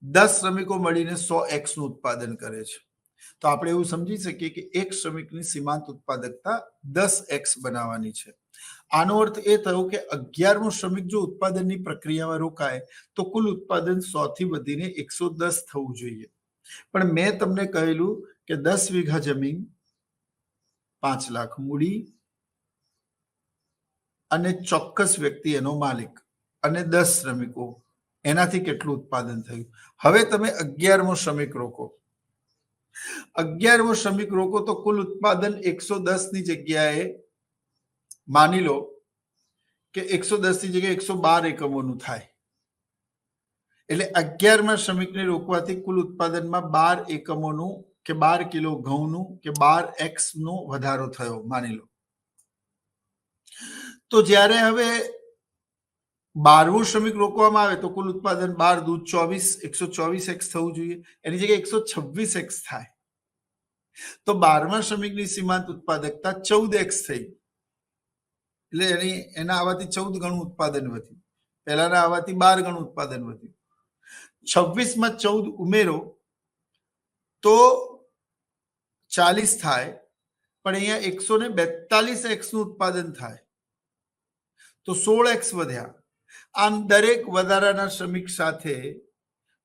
[SPEAKER 1] 10 શ્રમિકો મળીને 100x નું ઉત્પાદન કરે છે, તો આપણે એવું સમજી શકીએ કે એક શ્રમિકની સીમાંત ઉત્પાદકતા 10x બનાવવાની છે. આનો અર્થ એ થયો કે 11મો શ્રમિક જો ઉત્પાદનની પ્રક્રિયામાં રોકાય તો કુલ ઉત્પાદન 100 થી વધીને 110 થવું જોઈએ. પણ મેં તમને કહેલું કે 10 વીઘા જમીન, 5 લાખ મૂડી અને ચોક્કસ વ્યક્તિ એનો માલિક અને 10 શ્રમિકો, એનાથી કેટલું ઉત્પાદન થયું. હવે તમે 11મો શ્રમિક રોકો, 11મો શ્રમિક રોકો તો કુલ ઉત્પાદન 110 ની જગ્યાએ માની લો કે 110 ની જગ્યાએ 112 એકમોનું થાય. એટલે 11મા શ્રમિકને રોકવાથી કુલ ઉત્પાદનમાં 12 એકમોનું કે 12 કિલો ઘઉંનું કે 12x નો વધારો થયો માની લો. તો જ્યારે હવે 12મું શ્રમિક રોકવામાં આવે તો કુલ ઉત્પાદન 12 દૂ 24, 124x થવું જોઈએ, એની જગ્યાએ 126x થાય. તો 12મા શ્રમિકની સીમાંત ઉત્પાદકતા 14x થઈ, એટલે એના આવવાથી 14 ગણું ઉત્પાદન વધ્યું, પહેલાના આવવાથી 12 ગણું ઉત્પાદન વધ્યું. 26માં 14 ઉમેરો તો 40 થાય, પણ અહીંયા 142x નું ઉત્પાદન થાય તો 16x વધ્યા. આમ દરેક વધારાના શ્રમિક સાથે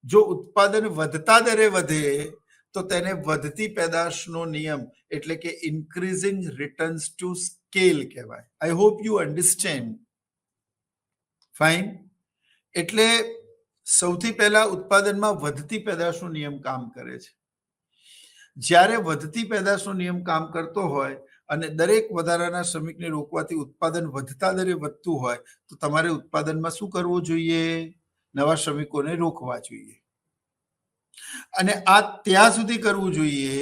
[SPEAKER 1] જો ઉત્પાદન વધતા દરે વધે તો તેને વધતી પેદાશનો નિયમ એટલે કે ઇન્ક્રીઝિંગ રિટર્ન્સ ટુ સ્કેલ કહેવાય. આઈ હોપ યુ અન્ડરસ્ટેન્ડ. ફાઇન. એટલે સૌથી પહેલા ઉત્પાદનમાં વધતી પેદાશનો નિયમ કામ કરે છે. જ્યારે વધતી પેદાશનો નિયમ કામ કરતો હોય અને દરેક વધારાના શ્રમિકને રોકવાથી ઉત્પાદન વધતા દરે વધતું હોય તો તમારે ઉત્પાદનમાં શું કરવું જોઈએ? નવા શ્રમિકોને રોકવા જોઈએ. અને આ ત્યાં સુધી કરવું જોઈએ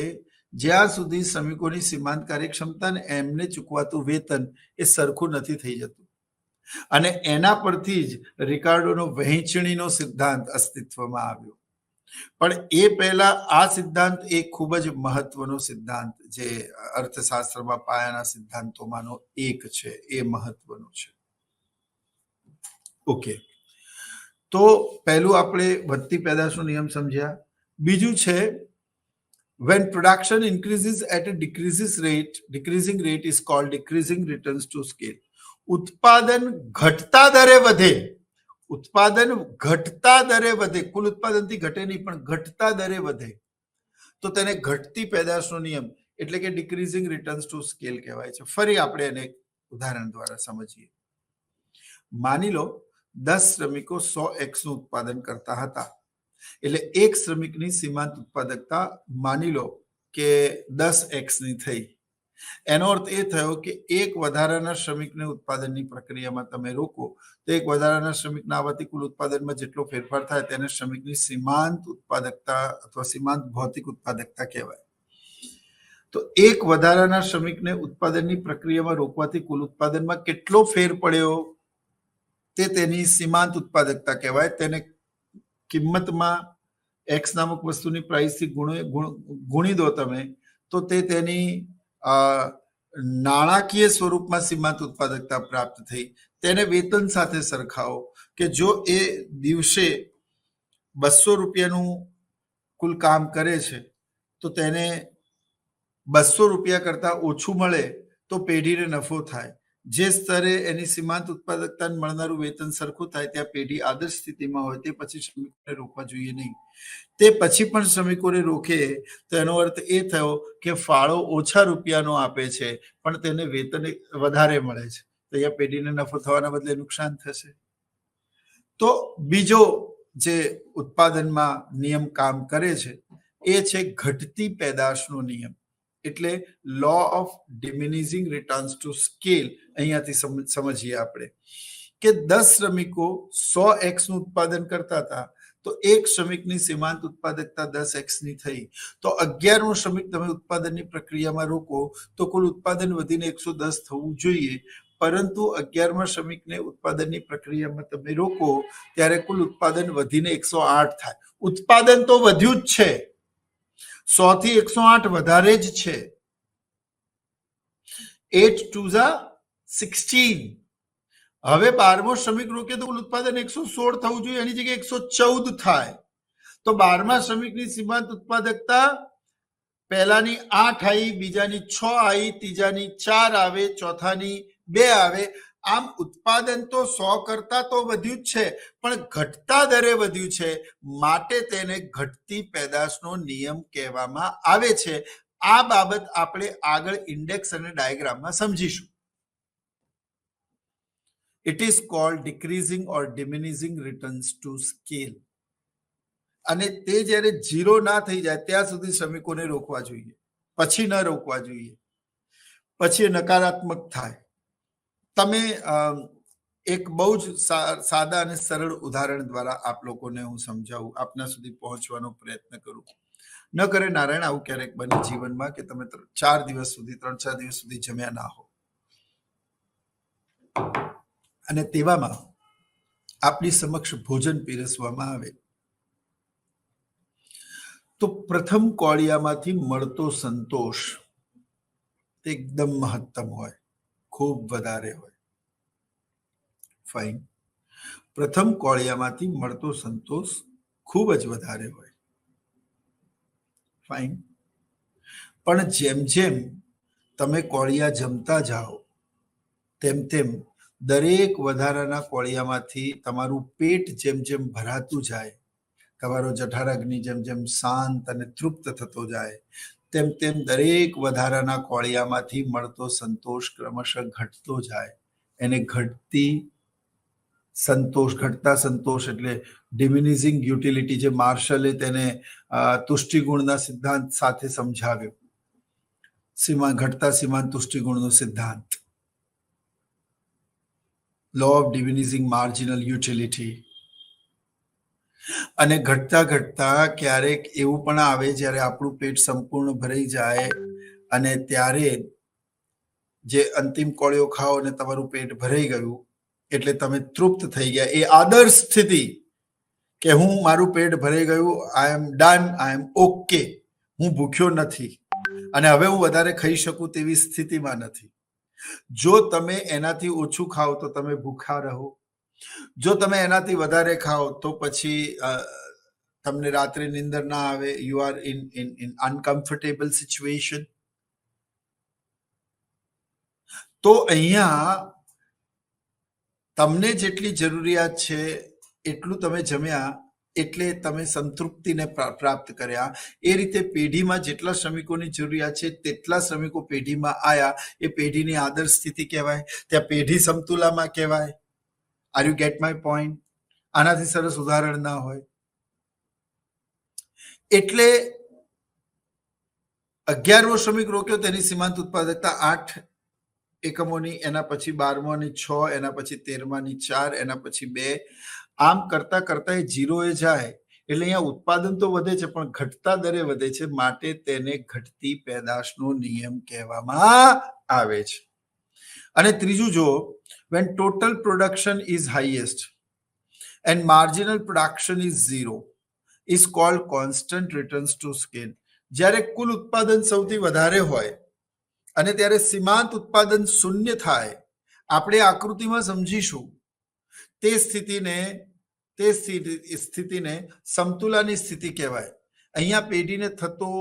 [SPEAKER 1] જ્યાં સુધી શ્રમિકોની સીમાંત કાર્યક્ષમતા અને એમને ચૂકવાતું વેતન એ સરખું નથી થઈ જતું. અને એના પરથી જ રિકાર્ડોનો વહેંચણીનો સિદ્ધાંત અસ્તિત્વમાં આવ્યો. પણ એ પહેલા આ સિદ્ધાંત એ ખૂબ જ મહત્વનો સિદ્ધાંત જે અર્થશાસ્ત્રમાં પાયાના સિદ્ધાંતોમાંનો એક છે, એ મહત્વનો છે. ઓકે, તો પહેલું આપણે વધતી પેદાશનો નિયમ સમજ્યા. બીજું છે when production increases at a decreasing rate is called decreasing returns to scale. ઉત્પાદન ઘટતા દરે વધે, ઉત્પાદન ઘટતા દરે વધે, કુલ ઉત્પાદનથી ઘટે નહીં પણ ઘટતા દરે વધે તો તેને ઘટતી પેદાશનો નિયમ એટલે કે ડિક્રીઝિંગ રિટર્ન્સ ટુ સ્કેલ કહેવાય છે. ફરી આપણે એને ઉદાહરણ દ્વારા સમજીએ. માની લો 10 શ્રમિકો 100x નું ઉત્પાદન કરતા હતા, એટલે એક શ્રમિકની સીમાંત ઉત્પાદકતા માની લો કે 10x ની થઈ. એનો અર્થ એ થયો કે એક વધારાના શ્રમિકને ઉત્પાદનની પ્રક્રિયામાં તમે રોકો તો એક વધારાના શ્રમિકના આવવાથી કુલ ઉત્પાદનમાં જેટલો ફેરફાર થાય તેને શ્રમિકની સીમાંત ઉત્પાદકતા અથવા સીમાંત ભૌતિક ઉત્પાદકતા કહેવાય. તો એક વધારાના શ્રમિકને ઉત્પાદનની પ્રક્રિયામાં રોકવાથી કુલ ઉત્પાદનમાં કેટલો ફેર પડ્યો તે તેની સીમાંત ઉત્પાદકતા કહેવાય. તેને કિંમતમાં એક્સ નામક વસ્તુની પ્રાઇસથી ગુણી દો તમે તો તે તેની નાણાકીય સ્વરૂપમાં સીમાંત ઉત્પાદકતા પ્રાપ્ત થઈ. તેને વેતન સાથે સરખાવો કે જો એ દિવસે 200 રૂપિયાનું કુલ કામ કરે છે તો તેને 200 રૂપિયા કરતા ઓછું મળે તો પેઢીને નફો થાય. જે સ્તરે એની સીમાંત ઉત્પાદકતાને મળનારું વેતન સરખું થાય ત્યાં પેઢી આદર્શ સ્થિતિમાં હોય. તે પછી શ્રમિકોને રોકવા જોઈએ નહીં. તે પછી પણ શ્રમિકોને રોકે તો એનો અર્થ એ થયો કે ફાળો ઓછા રૂપિયાનો આપે છે પણ તેને વેતન વધારે મળે છે, તો અહીંયા પેઢીને નફો થવાના બદલે નુકસાન થશે. તો બીજો જે ઉત્પાદનમાં નિયમ કામ કરે છે એ છે ઘટતી પેદાશનો નિયમ એટલે law of diminishing returns to scale. અહીંયાથી સમજીએ આપણે કે 10 શ્રમિકો 100x નું ઉત્પાદન કરતા હતા તો એક શ્રમિકની સીમાંત ઉત્પાદકતા 10x ની થઈ. તો 11મો શ્રમિક તમે ઉત્પાદનની પ્રક્રિયામાં રોકો તો કુલ ઉત્પાદન વધીને 110 થવું જોઈએ, પરંતુ 11મા શ્રમિકને ઉત્પાદનની પ્રક્રિયામાં તમે રોકો ત્યારે કુલ ઉત્પાદન વધીને 108 થાય. ઉત્પાદન તો વધ્યું જ છે, 100 થી 108 વધારે જ છે. 8 2 16. હવે 12મો શ્રમિક રોકે તો કુલ ઉત્પાદન 116 થવું જોઈએ, એની જગ્યાએ 114 થાય. તો 12મા શ્રમિકની સીમાંત ઉત્પાદકતા પહેલાની 8 આવી, બીજાની 6 આવી, ત્રીજાની 4 આવે, ચોથાની 2 આવે. આમ ઉત્પાદન તો 100 કરતા તો વધ્યું જ છે પણ ઘટતા દરે વધ્યું છે, માટે તેને ઘટતી પેદાશનો નિયમ કહેવામાં આવે છે. આ બાબત આપણે આગળ ઇન્ડેક્સ અને ડાયાગ્રામમાં સમજીશું. It is called decreasing or diminishing returns to scale. અને તે જ્યારે 0 ના થઈ જાય ત્યાં સુધી શ્રમિકોને રોકવા જોઈએ, પછી ન રોકવા જોઈએ, પછી નકારાત્મક થાય. તમે એક બહુ જ સાદા અને સરળ ઉદાહરણ દ્વારા આપ લોકોને હું સમજાવું, આપના સુધી પહોંચવાનો પ્રયત્ન કરું. ન કરે નારાયણ આવું ક્યારેક બને જીવનમાં કે તમે 3-4 દિવસ સુધી જમ્યા ના હો અને તેવામાં આપની સમક્ષ ભોજન પીરસવામાં આવે તો પ્રથમ કોળિયામાંથી મળતો સંતોષ એકદમ મહત્તમ હોય, ખૂબ વધારે હોય. ફાઇન. પ્રથમ કોળિયામાંથી મળતો સંતોષ ખૂબ જ વધારે હોય. ફાઇન. પણ જેમ જેમ તમે કોળિયા જમતા જાઓ તેમ તેમ દરેક વધારાના કોળિયામાંથી તમારું પેટ જેમ જેમ ભરાતું જાય, તમારો જઠરાગ્નિ જેમ જેમ શાંત અને તૃપ્ત થતો જાય તેમ તેમ દરેક વધારાના કોળિયામાંથી મળતો સંતોષ ક્રમશઃ ઘટતો જાય. એને ઘટતા સંતોષ એટલે ડિમિનિશિંગ યુટિલિટી, જે માર્શલે તેને તુષ્ટિગુણના સિદ્ધાંત સાથે સમજાવ્યો. ઘટતા સીમાંત તુષ્ટિગુણનો સિદ્ધાંત, લો ઓફ ડિમિનિશિંગ માર્જિનલ યુટિલિટી. અને ઘટતા ક્યારેક એવું પણ આવે જ્યારે આપણું પેટ સંપૂર્ણ ભરાઈ જાય અને ત્યારે જે અંતિમ કોળિયો ખાઓ અને તમારું પેટ ભરાઈ ગયું એટલે તમે તૃપ્ત થઈ ગયા. એ આદર્શ સ્થિતિ કે મારું પેટ ભરાઈ ગયું, આઈ am done, I M okay, હું ભૂખ્યો નથી અને હવે હું વધારે ખાઈ શકું તેવી સ્થિતિમાં નથી. જો તમે એનાથી ઓછું ખાઓ તો તમે ભૂખા રહો, જો તમે એનાથી વધારે ખાઓ તો પછી તમને રાત્રે નીંદર ના આવે, you are in uncomfortable situation. તો અહીંયા તમને જેટલી જરૂરિયાત છે એટલું તમે જમ્યા એટલે તમે સંતૃપ્તિને પ્રાપ્ત કર્યા. એ રીતે પેઢીમાં જેટલા શ્રમિકોની જરૂરિયાત છે તેટલા શ્રમિકો પેઢીમાં આયા. એ પેઢીની આદર્શ સ્થિતિ કહેવાય. ત્યાં પેઢી સમતુલામાં કહેવાય. Are you get my point? આનાથી સરસ ઉદાહરણ ના હોય. એટલે 11મો શ્રમિક રોક્યો, તેની સીમાંત ઉત્પાદકતા 8 એકમોની, એના પછી 12માની 6, એના પછી 13માની 4, એના પછી 2. આમ કરતા કરતા એ 0 એ જાય. એટલે અહીંયા ઉત્પાદન તો વધે છે પણ ઘટતા દરે વધે છે, માટે તેને ઘટતી પેદાશનો નિયમ કહેવામાં આવે છે. અને ત્રીજું જો, when total production is highest and marginal production is 0 is called constant returns to scale. જ્યારે કુલ ઉત્પાદન સૌથી વધારે હોય અને ત્યારે સીમાંત ઉત્પાદન શૂન્ય થાય, આપણે આકૃતિમાં સમજીશું. તે સ્થિતિને સમતુલાની સ્થિતિ કહેવાય. અહીંયા પેઢીને થતો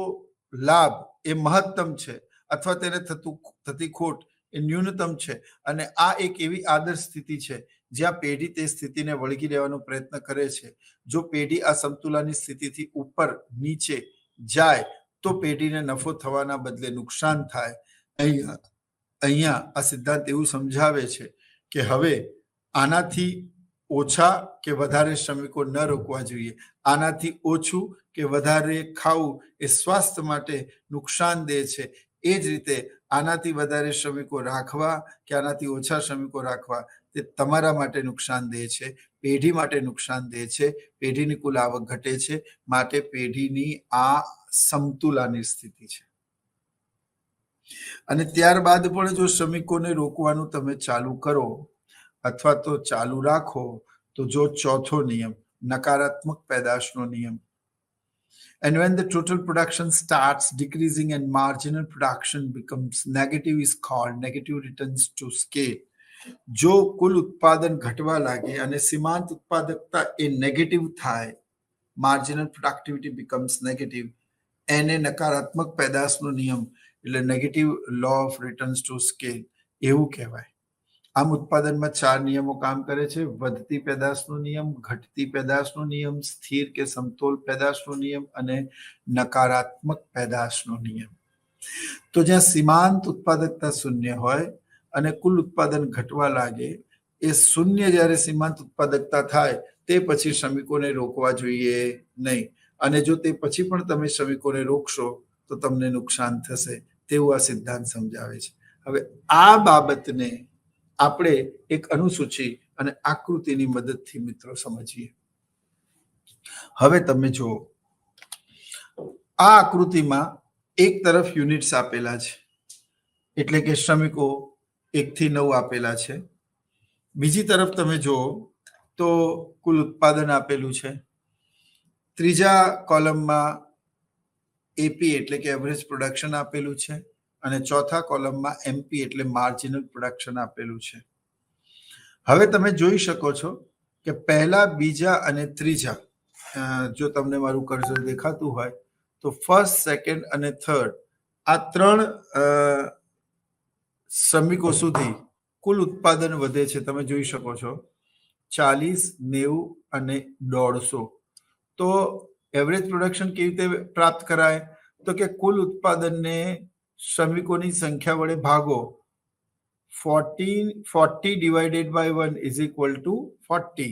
[SPEAKER 1] લાભ એ મહત્તમ છે અથવા તેને થતી ખોટ એ ન્યૂનતમ છે. અને આ એક એવી આદર્શ સ્થિતિ છે જ્યાં પેઢી તે સ્થિતિને વળગી રહેવાનો પ્રયત્ન કરે છે. જો પેઢી આ સમતુલાની સ્થિતિથી ઉપર નીચે જાય તો પેઢીને નફો થવાના બદલે નુકસાન થાય. અહીંયા આ સિદ્ધાંત એવું સમજાવે છે કે હવે આનાથી ઓછા કે વધારે શ્રમિકો ન રોકવા જોઈએ. આનાથી ઓછું કે વધારે ખાવું એ સ્વાસ્થ્ય માટે નુકસાનદેહ છે. એ જ રીતે આનાથી વધારે શ્રમિકો રાખવા કે આનાથી ઓછા શ્રમિકો રાખવા તે તમારા માટે નુકસાનદેહ છે, પેઢી માટે નુકસાનદેહ છે. પેઢીની કુલ આવક ઘટે છે, માટે પેઢીની આ સમતુલાની સ્થિતિ છે. અને ત્યારબાદ પણ જો શ્રમિકોને રોકવાનું તમે ચાલુ કરો અથવા તો ચાલુ રાખો તો જો ચોથો નિયમ, નકારાત્મક પેદાશનો નિયમ. And when the total production starts decreasing and marginal production becomes negative is called negative returns to scale. જો કુલ ઉત્પાદન ઘટવા લાગે અને સીમાંત ઉત્પાદકતા એ નેગેટિવ થાય, marginal productivity becomes negative, એને નકારાત્મક પેદાશનો નિયમ એટલે negative law of returns to scale એવું કહેવાય. આમ ઉત્પાદનમાં 4 નિયમો કામ કરે છે: વધતી પેદાશનો નિયમ, ઘટતી પેદાશનો નિયમ, સ્થિર કે સમતોલ પેદાશનો નિયમ અને નકારાત્મક પેદાશનો નિયમ. તો જ્યાં સીમાંત ઉત્પાદકતા શૂન્ય હોય અને કુલ ઉત્પાદન ઘટવા લાગે, એ શૂન્ય જ્યારે સીમાંત ઉત્પાદકતા થાય તે પછી શ્રમિકોને રોકવા જોઈએ નહીં. અને જો તે પછી પણ તમે શ્રમિકોને રોકશો તો તમને નુકસાન થશે, તેવું આ સિદ્ધાંત સમજાવે છે. હવે આ બાબતને આપણે એક અનુસૂચિ અને આકૃતિની મદદથી મિત્રો સમજીએ. હવે તમે જુઓ, આ આકૃતિમાં એક તરફ યુનિટ્સ આપેલા છે, એટલે કે શ્રમિકો 1 થી 9 આપેલા છે. બીજી તરફ તમે જુઓ તો કુલ ઉત્પાદન આપેલું છે. ત્રીજા કોલમમાં એપી એટલે કે એવરેજ પ્રોડક્શન આપેલું છે અને ચોથા કોલમમાં એમપી એટલે માર્જિનલ પ્રોડક્શન આપેલું છે. હવે તમે જોઈ શકો છો કે પહેલા, બીજા અને ત્રીજા, જો તમને મારું કર્સર દેખાતું હોય તો ફર્સ્ટ, સેકન્ડ અને થર્ડ, આ 3 શ્રમિકો સુધી કુલ ઉત્પાદન વધે છે. તમે જોઈ શકો છો 40, 90 અને 150. તો એવરેજ પ્રોડક્શન કેવી રીતે પ્રાપ્ત કરાય? તો કે કુલ ઉત્પાદનને શ્રમિકોની સંખ્યા વડે ભાગો. 40 divided by 1 is equal to 40.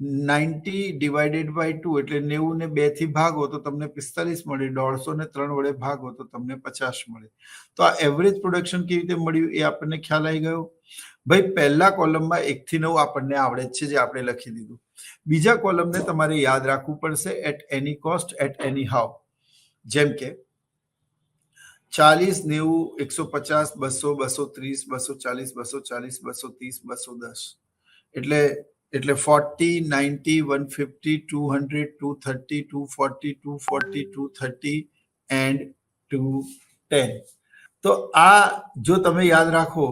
[SPEAKER 1] 90 divided by 2 એટલે 90 ને 2 થી ભાગો તો તમને 45 મળે. 150 ને 3 વડે ભાગો તો તમને 50 મળે. તો આ એવરેજ પ્રોડક્શન કેવી રીતે મળ્યું એ આપણને ખ્યાલ આવી ગયો. ભાઈ, પહેલા કોલમમાં 1 થી 9 આપણને આવડે છે, જે આપણે લખી દીધું. બીજા કોલમને તમારે યાદ રાખવું પડશે, at any cost, at any how. જેમ કે 40, 90, 150, 200, 230, 240, 240, 230, 210. એટલે 40, 90, 150, 200, 230, 240, 240, 230 and 210. તો આ જો તમે યાદ રાખો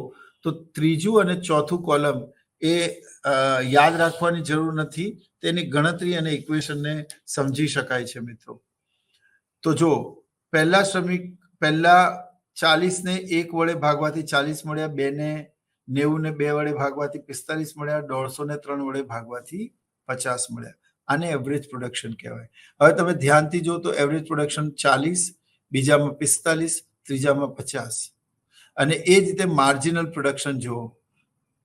[SPEAKER 1] તો ત્રીજું અને ચોથું કોલમ એ યાદ રાખવાની જરૂર નથી, તેની ગણતરી અને ઇક્વેશનને સમજી શકાય છે મિત્રો. તો જો પહેલા 40 ને 1 વડે ભાગવાથી 40 મળ્યા, 2 ને 90 ને 2 વડે ભાગવાથી 45 મળ્યા, 150 ને 3 વડે ભાગવાથી 50 મળ્યા. આને એવરેજ પ્રોડક્શન કહેવાય. હવે તમે ધ્યાનથી જો તો એવરેજ પ્રોડક્શન 40, બીજામાં 45, ત્રીજામાં 50. અને એ જ રીતે માર્જિનલ પ્રોડક્શન જુઓ,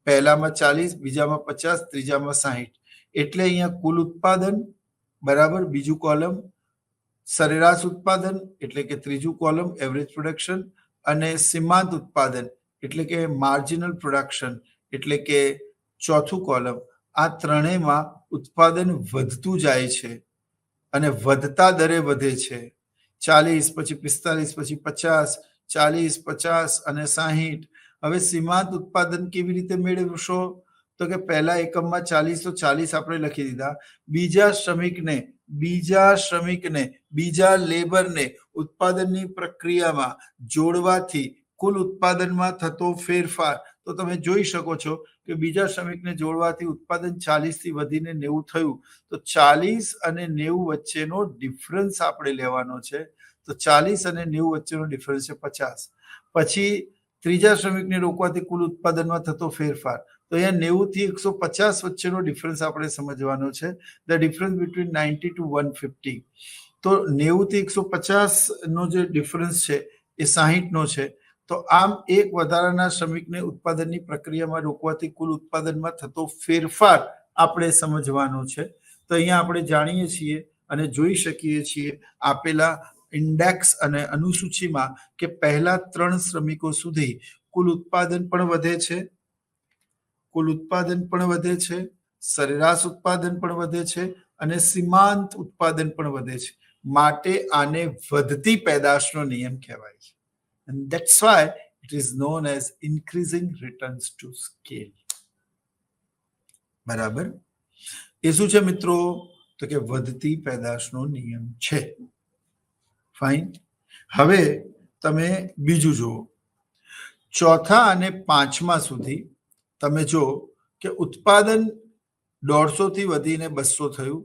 [SPEAKER 1] પહેલામાં 40, બીજામાં 50, ત્રીજામાં 60. એટલે અહીંયા કુલ ઉત્પાદન બરાબર બીજું કોલમ, સરેરાશ ઉત્પાદન એટલે કે ત્રીજું કોલમ એવરેજ પ્રોડક્શન, અને સીમાંત ઉત્પાદન એટલે કે માર્જિનલ પ્રોડક્શન એટલે કે ચોથું કોલમ. આ ત્રણેયમાં ઉત્પાદન વધતું જાય છે અને વધતા દરે વધે છે. 40, પછી 45, પછી 50, 40, 50 અને 60. હવે સીમાંત ઉત્પાદન કેવી રીતે મેળવશો? તો કે પહેલા એકમમાં 40 તો 40 આપણે લખી દીધા. બીજા શ્રમિકને બીજા લેબરને ઉત્પાદનની પ્રક્રિયામાં જોડવાથી કુલ ઉત્પાદનમાં થતો ફેરફાર. તો તમે જોઈ શકો છો કે બીજા શ્રમિકને જોડવાથી ઉત્પાદન 40 થી વધીને 90 થયું. તો 40 અને 90 વચ્ચેનો ડિફરન્સ આપણે લેવાનો છે. તો 40 અને 90 વચ્ચેનો ડિફરન્સ છે 50. પછી ત્રીજા શ્રમિકને રોકવાથી કુલ ઉત્પાદનમાં થતો ફેરફાર. તો અહીંયા 90 થી 150 વચ્ચેનો ડિફરન્સ આપણે સમજવાનો છે. The difference between 90 to 150. તો 90 થી 150 નો જે ડિફરન્સ છે એ 60 નો છે. તો આમ એક વધારાના શ્રમિકને ઉત્પાદનની પ્રક્રિયામાં રોકવાથી કુલ ઉત્પાદનમાં થતો ફેરફાર આપણે સમજવાનો છે. તો અહીંયા આપણે જાણીએ છીએ અને જોઈ શકીએ છીએ આપેલા ઇન્ડેક્સ અને અનુસૂચિમાં કે પહેલા 3 શ્રમિકો સુધી કુલ ઉત્પાદન પણ વધે છે, સરેરાશ ઉત્પાદન પણ વધે છે અને સીમાંત ઉત્પાદન પણ વધે છે. માટે આને વધતી પેદાશનો નિયમ કહેવાય છે. And that's why it is known as increasing returns to scale. બરાબર? એ શું છે મિત્રો? તો કે વધતી પેદાશનો નિયમ છે. ફાઇન. હવે તમે બીજું જુઓ, ચોથા અને પાંચમા સુધી તમે જો કે ઉત્પાદન 150 થી વધીને 200 થયું.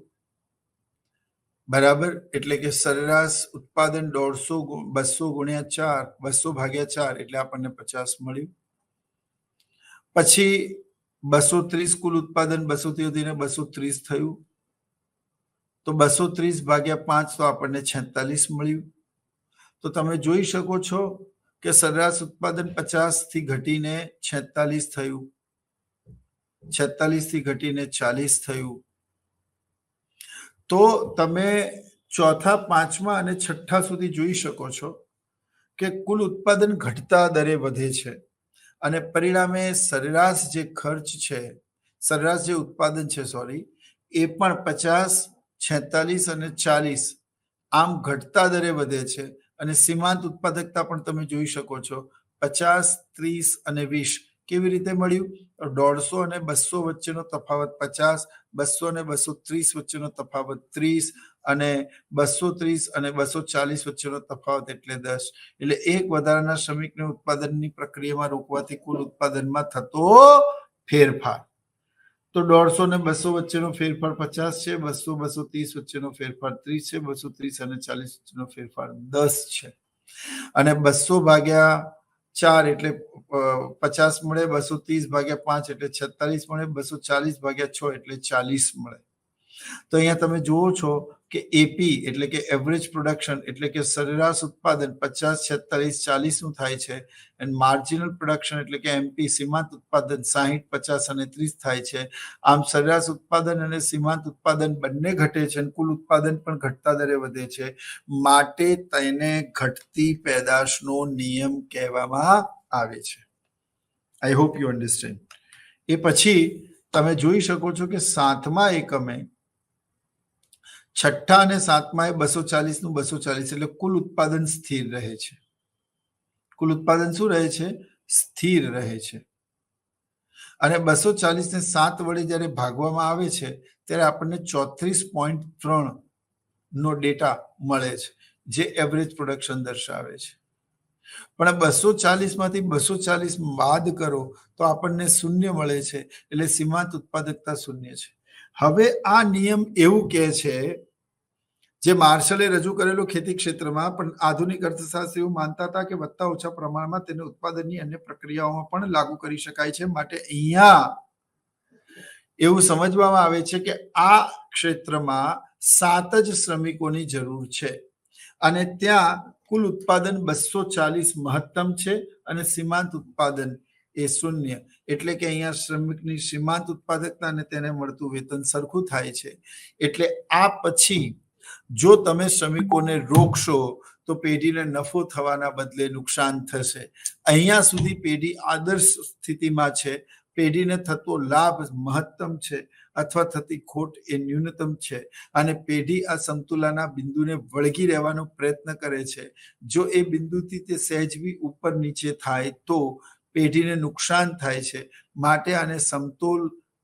[SPEAKER 1] બરાબર? એટલે કે સરેરાશ ઉત્પાદન 200 ગુણ્યા 4, 200 ભાગ્યા 4 એટલે આપણને 50 મળ્યું. પછી 230 કુલ ઉત્પાદન 200 થી વધીને 230 થયું. તો 230 ભાગ્યા 5 તો આપણને 46 મળ્યું. તો તમે જોઈ શકો છો કે સરેરાશ ઉત્પાદન 50 થી ઘટીને 46 થયું, 46 થી ઘટીને 40 થયું. તો તમે ચોથા, પાંચમા અને છઠ્ઠા સુધી જોઈ શકો છો કે કુલ ઉત્પાદન ઘટતા દરે વધે છે અને પરિણામે સરેરાશ જે ખર્ચ છે, સરેરાશ જે ઉત્પાદન છે એ પણ 50, 46 અને 40 આમ ઘટતા દરે વધે છે. અને સીમાંત ઉત્પાદકતા પણ તમે જોઈ શકો છો 50, 30 અને 20. કેવી રીતે મળ્યું? 150 અને 200 વચ્ચેનો તફાવત 50, 200 અને 230 વચ્ચેનો તફાવત 30 અને 230 અને 240 વચ્ચેનો તફાવત એટલે 10. એટલે એક વધારાના શ્રમિકને ઉત્પાદનની પ્રક્રિયામાં રોકવાથી કુલ ઉત્પાદનમાં થતો ફેરફાર. તો 150 અને 200 વચ્ચેનો ફેરફાર 50 છે, 200, 230 વચ્ચેનો ફેરફાર 30 છે, 230 અને 40 વચ્ચેનો ફેરફાર 10 છે. અને 200 ભાગ્યા 4 એટલે 50 મળે, 230 ભાગ્યા 5 એટલે 46 મળે, 240 ભાગ્યા 6 એટલે 40 મળે. તો અહીંયા તમે જુઓ છો કે એપી એટલે કે એવરેજ પ્રોડક્શન એટલે કે સરેરાશ ઉત્પાદન 50, 46, 40 નું થાય છે અને માર્જિનલ પ્રોડક્શન એટલે કે એમપી સીમાંત ઉત્પાદન 60, 50 અને 30 થાય છે. આમ સરેરાશ ઉત્પાદન અને સીમાંત ઉત્પાદન બંને ઘટે છે અને કુલ ઉત્પાદન પણ ઘટતા દરે વધે છે. માટે તેને ઘટતી પેદાશનો નિયમ કહેવામાં આવે છે. I hope you understand. એ પછી તમે જોઈ શકો છો કે સાતમા એકમે, છઠ્ઠા અને સાતમા 240 નું 240 એટલે કુલ ઉત્પાદન સ્થિર રહે છે. કુલ ઉત્પાદન શું રહે છે? સ્થિર રહે છે. અને 240 ને 7 વડે જ્યારે ભાગવામાં આવે છે ત્યારે આપણને 34.3 નો ડેટા મળે છે જે એવરેજ પ્રોડક્શન દર્શાવે છે. પણ 240 માંથી 240 બાદ કરો તો આપણને શૂન્ય મળે છે, એટલે સીમાંત ઉત્પાદકતા શૂન્ય છે. હવે આ નિયમ એવું કહે છે, જે માર્શલે રજૂ કરેલો ખેતી ક્ષેત્રમાં, પણ આધુનિક અર્થશાસ્ત્રીઓ માનતા હતા કે વધતા ઓછા પ્રમાણમાં તેને ઉત્પાદનની અન્ય પ્રક્રિયાઓમાં પણ લાગુ કરી શકાય છે. માટે અહીંયા એવું સમજવામાં આવે છે કે આ ક્ષેત્રમાં 7 જ શ્રમિકોની જરૂર છે અને ત્યાં કુલ ઉત્પાદન 240 મહત્તમ છે અને સીમાંત ઉત્પાદન એ શૂન્ય. એટલે કે અહીંયા શ્રમિકની સીમાંત ઉત્પાદકતા અને તેને મળતું વેતન સરખું થાય છે. એટલે આ પછી જો તમે શ્રમિકોને રોકશો તો પેઢીને નફો થવાના બદલે નુકસાન થશે. અહીંયા સુધી પેઢી આદર્શ સ્થિતિમાં છે, પેઢીને થતો લાભ મહત્તમ છે અથવા થતી ખોટ એ ન્યૂનતમ છે અને પેઢી આ સમતુલાના બિંદુને વળગી રહેવાનો પ્રયત્ન કરે છે. જો એ બિંદુથી તે સહેજ બી ઉપર નીચે થાય તો પેઢીને નુકસાન થાય છે. માટે આને સમતોલ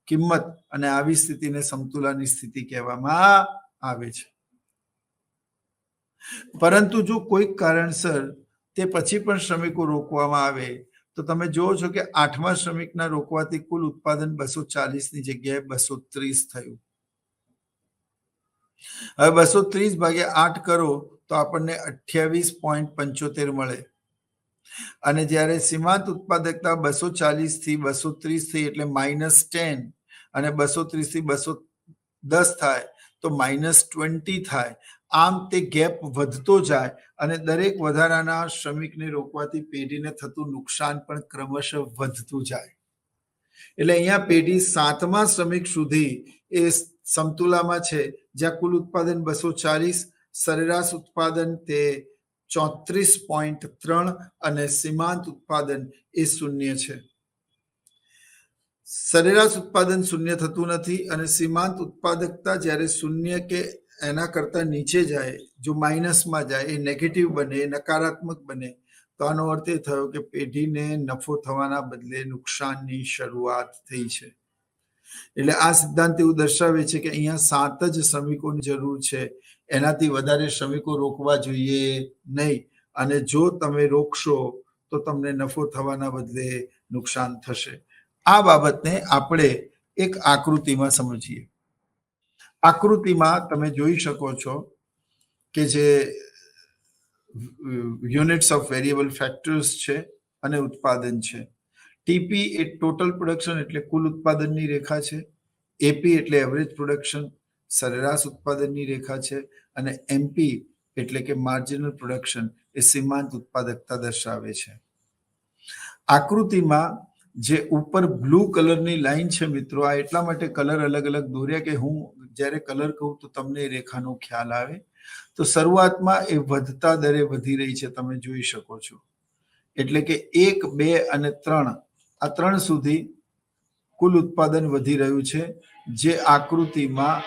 [SPEAKER 1] કિંમત અને આવી સ્થિતિને સમતુલાની સ્થિતિ કહેવામાં આવે છે. પરંતુ જો કોઈક કારણસર તે પછી પણ શ્રમિકો રોકવામાં આવે તો તમે જોવો છો કે 8મા શ્રમિકના રોકવાથી કુલ ઉત્પાદન 240 ની જગ્યાએ 230 થયું. હવે 230 ભાગ્યા 8 કરો તો આપણને 28.75 મળે અને જ્યારે સીમાંત ઉત્પાદકતા 240 થી 230 થઈ એટલે -10 અને 230 થી 210 થાય તો -20 થાય. આમ તે ગેપ વધતો જાય અને દરેક વધારાના શ્રમિકને રોકવાથી પેઢીને થતું નુકસાન પણ ક્રમશઃ વધતું જાય. એટલે અહીંયા પેઢી 7મા શ્રમિક સુધી એ સમતુલામાં છે, જ્યાં કુલ ઉત્પાદન 240, સરેરાશ ઉત્પાદન તે 34.3 અને સીમાંત ઉત્પાદન એ શૂન્ય છે. સરેરાશ ઉત્પાદન શૂન્ય થતું નથી અને સીમાંત ઉત્પાદકતા જ્યારે શૂન્ય કે એના કરતા નીચે જાય, જો માઇનસમાં જાય, એ નેગેટિવ બને, એ નકારાત્મક બને, તો આનો અર્થ એ થયો કે પેઢીને નફો થવાના બદલે નુકસાનની શરૂઆત થઈ છે. એટલે આ સિદ્ધાંત એવું દર્શાવે છે કે અહીંયા 7 જ શ્રમિકોની જરૂર છે, એનાથી વધારે શ્રમિકો રોકવા જોઈએ નહીં. અને જો તમે રોકશો તો તમને નફો થવાના બદલે નુકસાન થશે. આ બાબતને આપણે એક આકૃતિમાં સમજીએ. આકૃતિમાં તમે જોઈ શકો છો કે જે યુનિટ્સ ઓફ વેરિયેબલ ફેક્ટર્સ છે અને ઉત્પાદન છે. ટીપી એ ટોટલ પ્રોડક્શન એટલે કુલ ઉત્પાદનની રેખા છે. એપી એટલે એવરેજ પ્રોડક્શન, સરેરાશ ઉત્પાદનની રેખા છે અને એમપી એટલે કે માર્જિનલ પ્રોડક્શન એ સીમાંત ઉત્પાદકતા દર્શાવે છે. આકૃતિમાં જે ઉપર બ્લુ કલરની લાઈન છે મિત્રો, આ એટલા માટે કલર અલગ અલગ દોર્યા કે હું જ્યારે કલર કહું તો તમને રેખાનો ખ્યાલ આવે. તો શરૂઆતમાં એ વધતા દરે વધી રહી છે, તમે જોઈ શકો છો. એટલે કે 1, 2 અને 3 આ 3 સુધી કુલ ઉત્પાદન વધી રહ્યું છે, જે આકૃતિમાં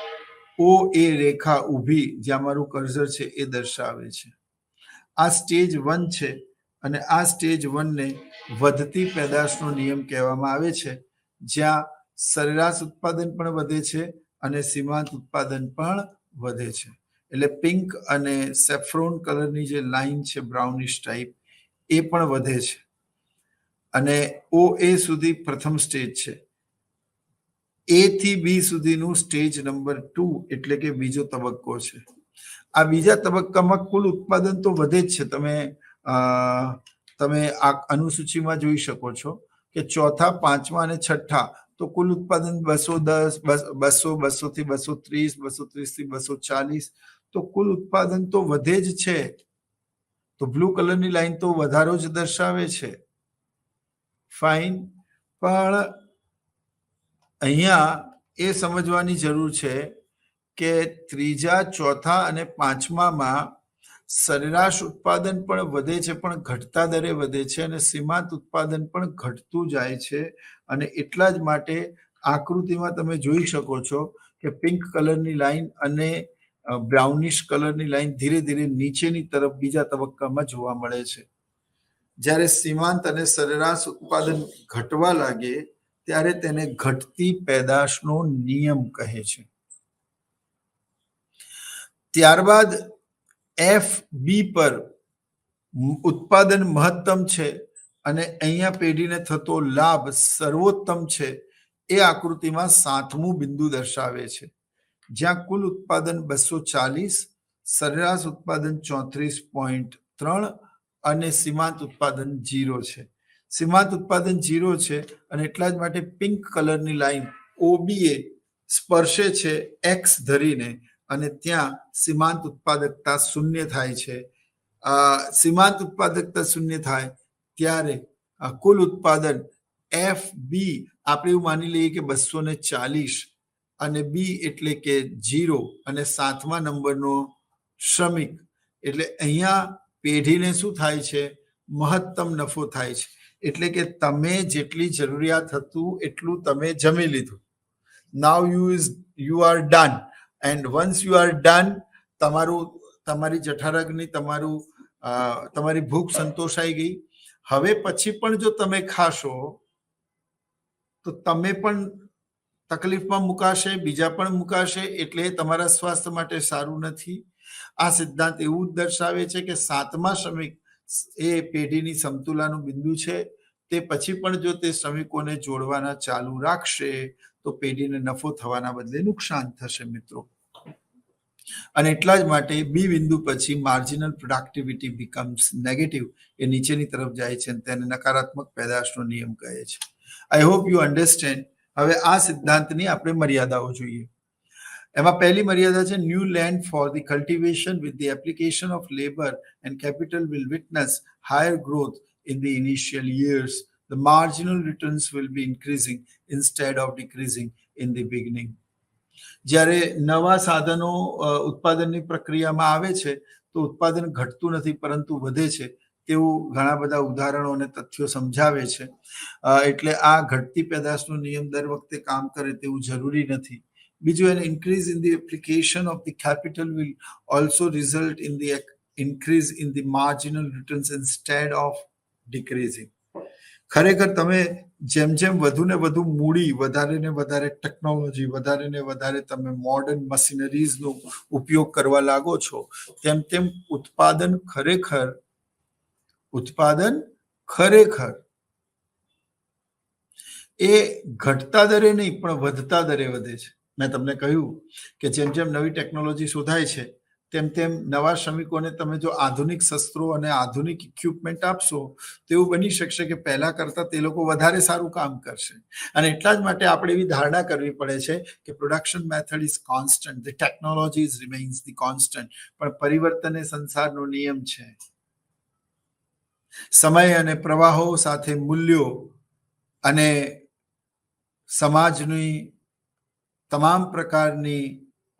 [SPEAKER 1] ઓ એ રેખા ઊભી જ્યાં મારું કર્સર છે એ દર્શાવે છે. આ સ્ટેજ 1 છે અને આ સ્ટેજ 1 ને વધતી પેદાશનો નિયમ કહેવામાં આવે છે, જ્યાં સરેરાશ ઉત્પાદન પણ વધે છે અને સીમાંત ઉત્પાદન પણ વધે છે. એટલે પિંક અને સેફ્રોન કલરની જે લાઈન છે, બ્રાઉનિશ ટાઈપ, એ પણ વધે છે અને ઓ એ સુધી પ્રથમ સ્ટેજ છે. એ થી બી સુધીનું સ્ટેજ નંબર 2 એટલે કે બીજો તબક્કો છે. આ બીજા તબક્કામાં કુલ ઉત્પાદન તો વધે જ છે. તમે આ અનુસૂચિમાં જોઈ શકો છો કે ચોથા, 5મા અને 6ઠા તો કુલ ઉત્પાદન 210, 200, 200 થી 230, 230 થી 240, તો કુલ ઉત્પાદન તો વધે જ છે. તો બ્લુ કલરની લાઈન તો વધારો જ દર્શાવે છે. ફાઇન. પણ અહીંયા એ સમજવાની જરૂર છે કે ત્રીજા, ચોથા અને 5મામાં સરેરાશ ઉત્પાદન પણ વધે છે, પણ ઘટતા દરે વધે છે અને સીમાંત ઉત્પાદન પણ ઘટતું જાય છે. અને એટલા જ માટે આકૃતિમાં તમે જોઈ શકો છો કે પિંક કલરની લાઈન અને બ્રાઉનિશ કલરની લાઈન ધીરે ધીરે નીચેની તરફ બીજા તબક્કામાં જોવા મળે છે. જ્યારે સીમાંત અને સરેરાશ ઉત્પાદન ઘટવા લાગે ત્યારે તેને ઘટતી પેદાશનો નિયમ કહે છે. ત્યારબાદ એફ બી પર ઉત્પાદન મહત્તમ છે અને અહીંયા પેઢીને થતો લાભ સર્વોત્તમ છે એ આકૃતિમાં 7મું બિંદુ દર્શાવે છે, જ્યાં કુલ ઉત્પાદન 240, સરેરાશ ઉત્પાદન 34.3 અને સીમાંત ઉત્પાદન 0 છે. સીમાંત ઉત્પાદન 0 છે અને એટલા જ માટે પિંક કલરની લાઈન OBA સ્પર્શે છે એક્સ ધરીને અને ત્યાં સીમાંત ઉત્પાદકતા 0 થાય છે. સીમાંત ઉત્પાદકતા 0 થાય ત્યારે કુલ ઉત્પાદન FB આપણે એવું માની લઈએ કે 240 અને B એટલે કે 0 અને 7મા નંબરનો શ્રમિક એટલે અહીંયા પેઢીને શું થાય છે? મહત્તમ નફો થાય છે. એટલે કે તમે જેટલી જરૂરિયાત હતું એટલું તમે જમી લીધું. Now you are done and once you are done, તમારી જઠરાગ્નિ તમારી ભૂખ સંતોષાઈ ગઈ. હવે પછી પણ જો તમે ખાશો તો તમે પણ તકલીફમાં મુકાશે, બીજા પણ મુકાશે, એટલે તમારા સ્વાસ્થ્ય માટે સારું નથી. આ સિદ્ધાંત એવું જ દર્શાવે છે કે 7મા શ્રમિક એ પેઢીની સમતુલાનું બિંદુ છે. તે પછી પણ જો તે શ્રમિકોને જોડવાના ચાલુ રાખશે તો પેઢીને નફો થવાના બદલે નુકસાન થશે મિત્રો. અને એટલા જ માટે બી બિંદુ પછી માર્જિનલ પ્રોડક્ટિવિટી બીકમ્સ નેગેટિવ એ નીચેની તરફ જાય છે અને તેને નકારાત્મક પેદાશનો નિયમ કહે છે. I hope you understand. હવે આ સિદ્ધાંતની આપણે મર્યાદાઓ જોઈએ. એમાં પહેલી મર્યાદા છે new land for the cultivation with the application of labour and capital will witness higher growth in the initial years. The marginal returns will be increasing instead of decreasing in the beginning. જ્યારે નવા સાધનો ઉત્પાદનની પ્રક્રિયામાં આવે છે તો ઉત્પાદન ઘટતું નથી પરંતુ વધે છે તેવું ઘણા બધા ઉદાહરણો અને તથ્યો સમજાવે છે. એટલે આ ઘટતી પેદાશનો નિયમ દર વખતે કામ કરે તેવું જરૂરી નથી. બીજું, an increase in the application of the capital will also result in the increase in the marginal returns instead of decreasing. ખરેખર તમે જેમ જેમ વધુ ને વધુ મૂડી, વધારે ને વધારે ટેકનોલોજી, વધારે ને વધારે તમે મોડર્ન મશીનરીઝનો ઉપયોગ કરવા લાગો છો તેમ તેમ ઉત્પાદન ખરેખર એ ઘટતા દરે નહીં પણ વધતા દરે વધે છે. મેં તમને કહ્યું કે જેમ જેમ નવી ટેકનોલોજી શોધાય છે તેમ તેમ નવા શ્રમિકોને તમે જો આધુનિક શસ્ત્રો અને આધુનિક ઇક્વિપમેન્ટ આપશો તો એવું બની શકશે કે પહેલા કરતા તે લોકો વધારે સારું કામ કરશે. અને એટલા જ માટે આપણે એવી ધારણા કરવી પડે છે કે production method is constant, the technology remains the constant, પણ પરિવર્તન એ સંસારનો નિયમ છે. સમય અને પ્રવાહો સાથે મૂલ્યો અને સમાજની તમામ પ્રકારની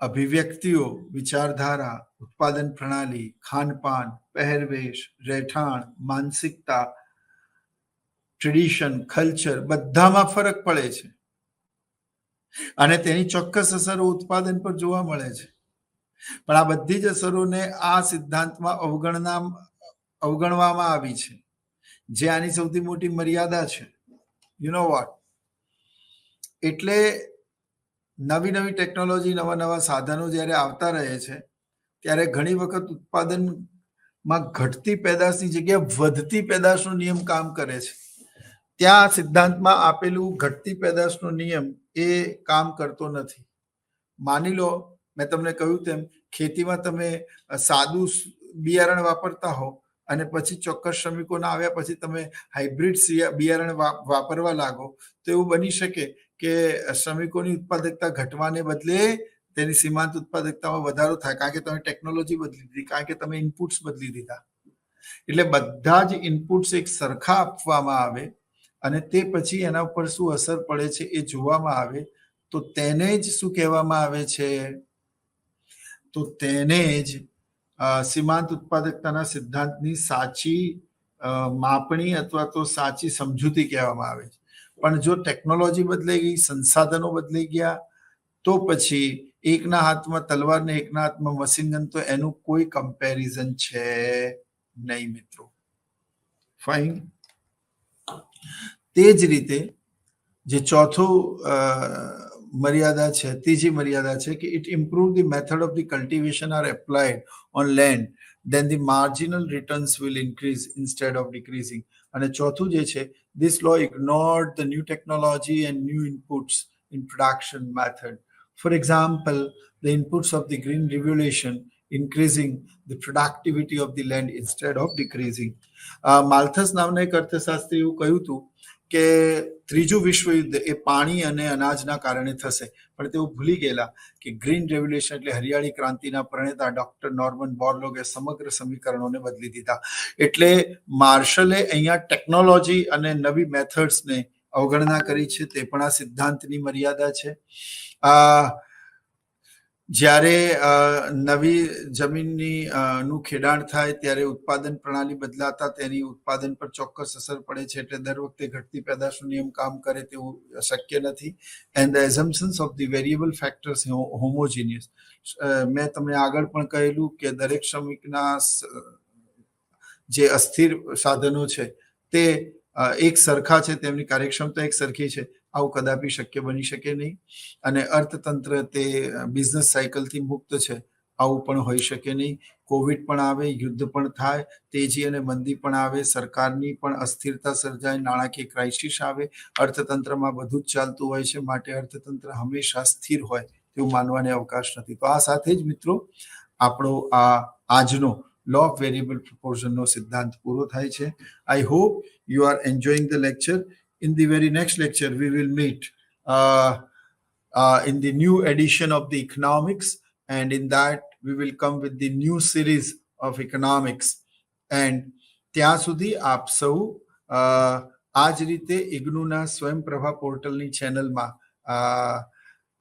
[SPEAKER 1] અભિવ્યક્તિઓ, વિચારધારા, ઉત્પાદન પ્રણાલી, ખાનપાન, પહેરવેશ, રહેઠાણ, માનસિકતા, ટ્રેડિશન, કલ્ચર બધામાં ફરક પડે છે અને તેની ચોક્કસ અસરો ઉત્પાદન પર જોવા મળે છે. પણ આ બધી જ અસરોને આ સિદ્ધાંતમાં અવગણવામાં આવી છે, જે આની સૌથી મોટી મર્યાદા છે. You know what? એટલે નવી નવી ટેકનોલોજી, નવા નવા સાધનો જ્યારે આવતા રહે છે ત્યારે ઘણી વખત ઉત્પાદનમાં ઘટતી પેદાશની જગ્યાએ વધતી પેદાશનો નિયમ કામ કરે છે. ત્યાં સિદ્ધાંતમાં આપેલું ઘટતી પેદાશનો નિયમ એ કામ કરતો નથી. માની લો મેં તમને કહ્યું તેમ ખેતીમાં તમે સાદું બિયારણ વાપરતા હો અને પછી ચોક્કસ શ્રમિકોના આવ્યા પછી તમે હાઇબ્રિડ બિયારણ વાપરવા લાગો તો એવું બની શકે કે શ્રમિકોની ઉત્પાદકતા ઘટવાને બદલે તેની સીમાંત ઉત્પાદકતામાં વધારો થાય, કારણ કે તમે ટેકનોલોજી બદલી દીધી, કારણ કે તમે ઇનપુટ્સ બદલી દીધા. એટલે બધા જ ઇનપુટ્સ એક સરખા આપવામાં આવે અને તે પછી એના ઉપર શું અસર પડે છે એ જોવામાં આવે તો તેને જ શું કહેવામાં આવે છે? તો તેને જ સીમાંત ઉત્પાદકતાના સિદ્ધાંતની સાચી માપણી અથવા તો સાચી સમજૂતી કહેવામાં આવે છે. પણ જો ટેકનોલોજી બદલાઈ ગઈ, સંસાધનો બદલાઈ ગયા તો પછી એકના હાથમાં તલવાર ને એકના હાથમાં મશીન ગન, તો એનું કોઈ કમ્પેરિઝન છે નહીં મિત્રો. ફાઇન. તે જ રીતે જે ચોથું મર્યાદા છે, ત્રીજી મર્યાદા છે કે it improve the method of the cultivation are applied on land then the marginal returns will increase instead of decreasing. અને ચોથું જે છે, this law ignored the new technology and new inputs in production method. For example, the inputs of the green revolution increasing the productivity of the land instead of decreasing. માલ્થસ નામના એક અર્થશાસ્ત્રી એવું કહ્યું હતું કે ત્રીજું વિશ્વયુદ્ધ એ પાણી અને અનાજના કારણે થશે, પણ તેઓ ભૂલી ગયેલા કે ગ્રીન રેવલ્યુશન એટલે હરિયાળી ક્રાંતિના પ્રણેતા ડોક્ટર નોર્મન બોરલોગે સમગ્ર સમીકરણોને બદલી દીધા. એટલે માર્શલે અહીંયા ટેકનોલોજી અને નવી મેથડ્સને અવગણના કરી છે, તે પણ આ સિદ્ધાંતની મર્યાદા છે. જ્યારે નવી જમીનની નું ખેડાણ થાય ત્યારે ઉત્પાદન પ્રણાલી બદલાતા તેની ઉત્પાદન પર ચોક્કસ અસર પડે છે, એટલે દર વખતે ઘટતી પેદાશનો નિયમ કામ કરે તેવું શક્ય નથી. And the assumptions of the variable factors homogeneous. મેં તમને આગળ પણ કહેલું કે દરેક શ્રમિકના જે અસ્થિર સાધનો છે તે એક સરખા છે, તેમની કાર્યક્ષમતા એક સરખી છે, આવું કદાપી શક્ય બની શકે નહીં. અને અર્થતંત્ર તે બિઝનેસ સાયકલથી મુક્ત છે, આવું પણ હોઈ શકે નહીં. કોવિડ પણ આવે, યુદ્ધ પણ થાય, તેજી અને મંદી પણ આવે, સરકારની પણ અસ્થિરતા સર્જાય, નાણાકીય ક્રાઇસિસ આવે, અર્થતંત્રમાં બધું જ ચાલતું હોય છે, માટે અર્થતંત્ર હંમેશા સ્થિર હોય તેવું માનવાને અવકાશ નથી. તો આ સાથે જ મિત્રો આપણો આ આજનો law of variable proportion નો સિદ્ધાંત પૂરો થાય છે. I hope you are enjoying the lecture. In the very next lecture, we will meet in the new edition of the economics, and in that we will come with the new series of economics. And ત્યાં સુધી આપ સૌ આ જ રીતે ઇગ્નુના સ્વયંપ્રભા પોર્ટલની ચેનલમાં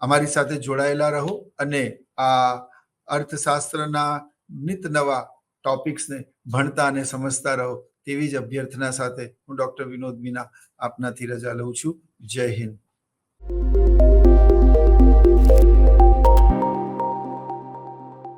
[SPEAKER 1] અમારી સાથે જોડાયેલા રહો અને આ અર્થશાસ્ત્રના નિત નવા ટોપિક્સને ભણતા અને સમજતા રહો, તેવી જ અભ્યર્થના સાથે હું ડોક્ટર વિનોદ મીના આપનાથી રજા લઉં છું. જય હિન્દ.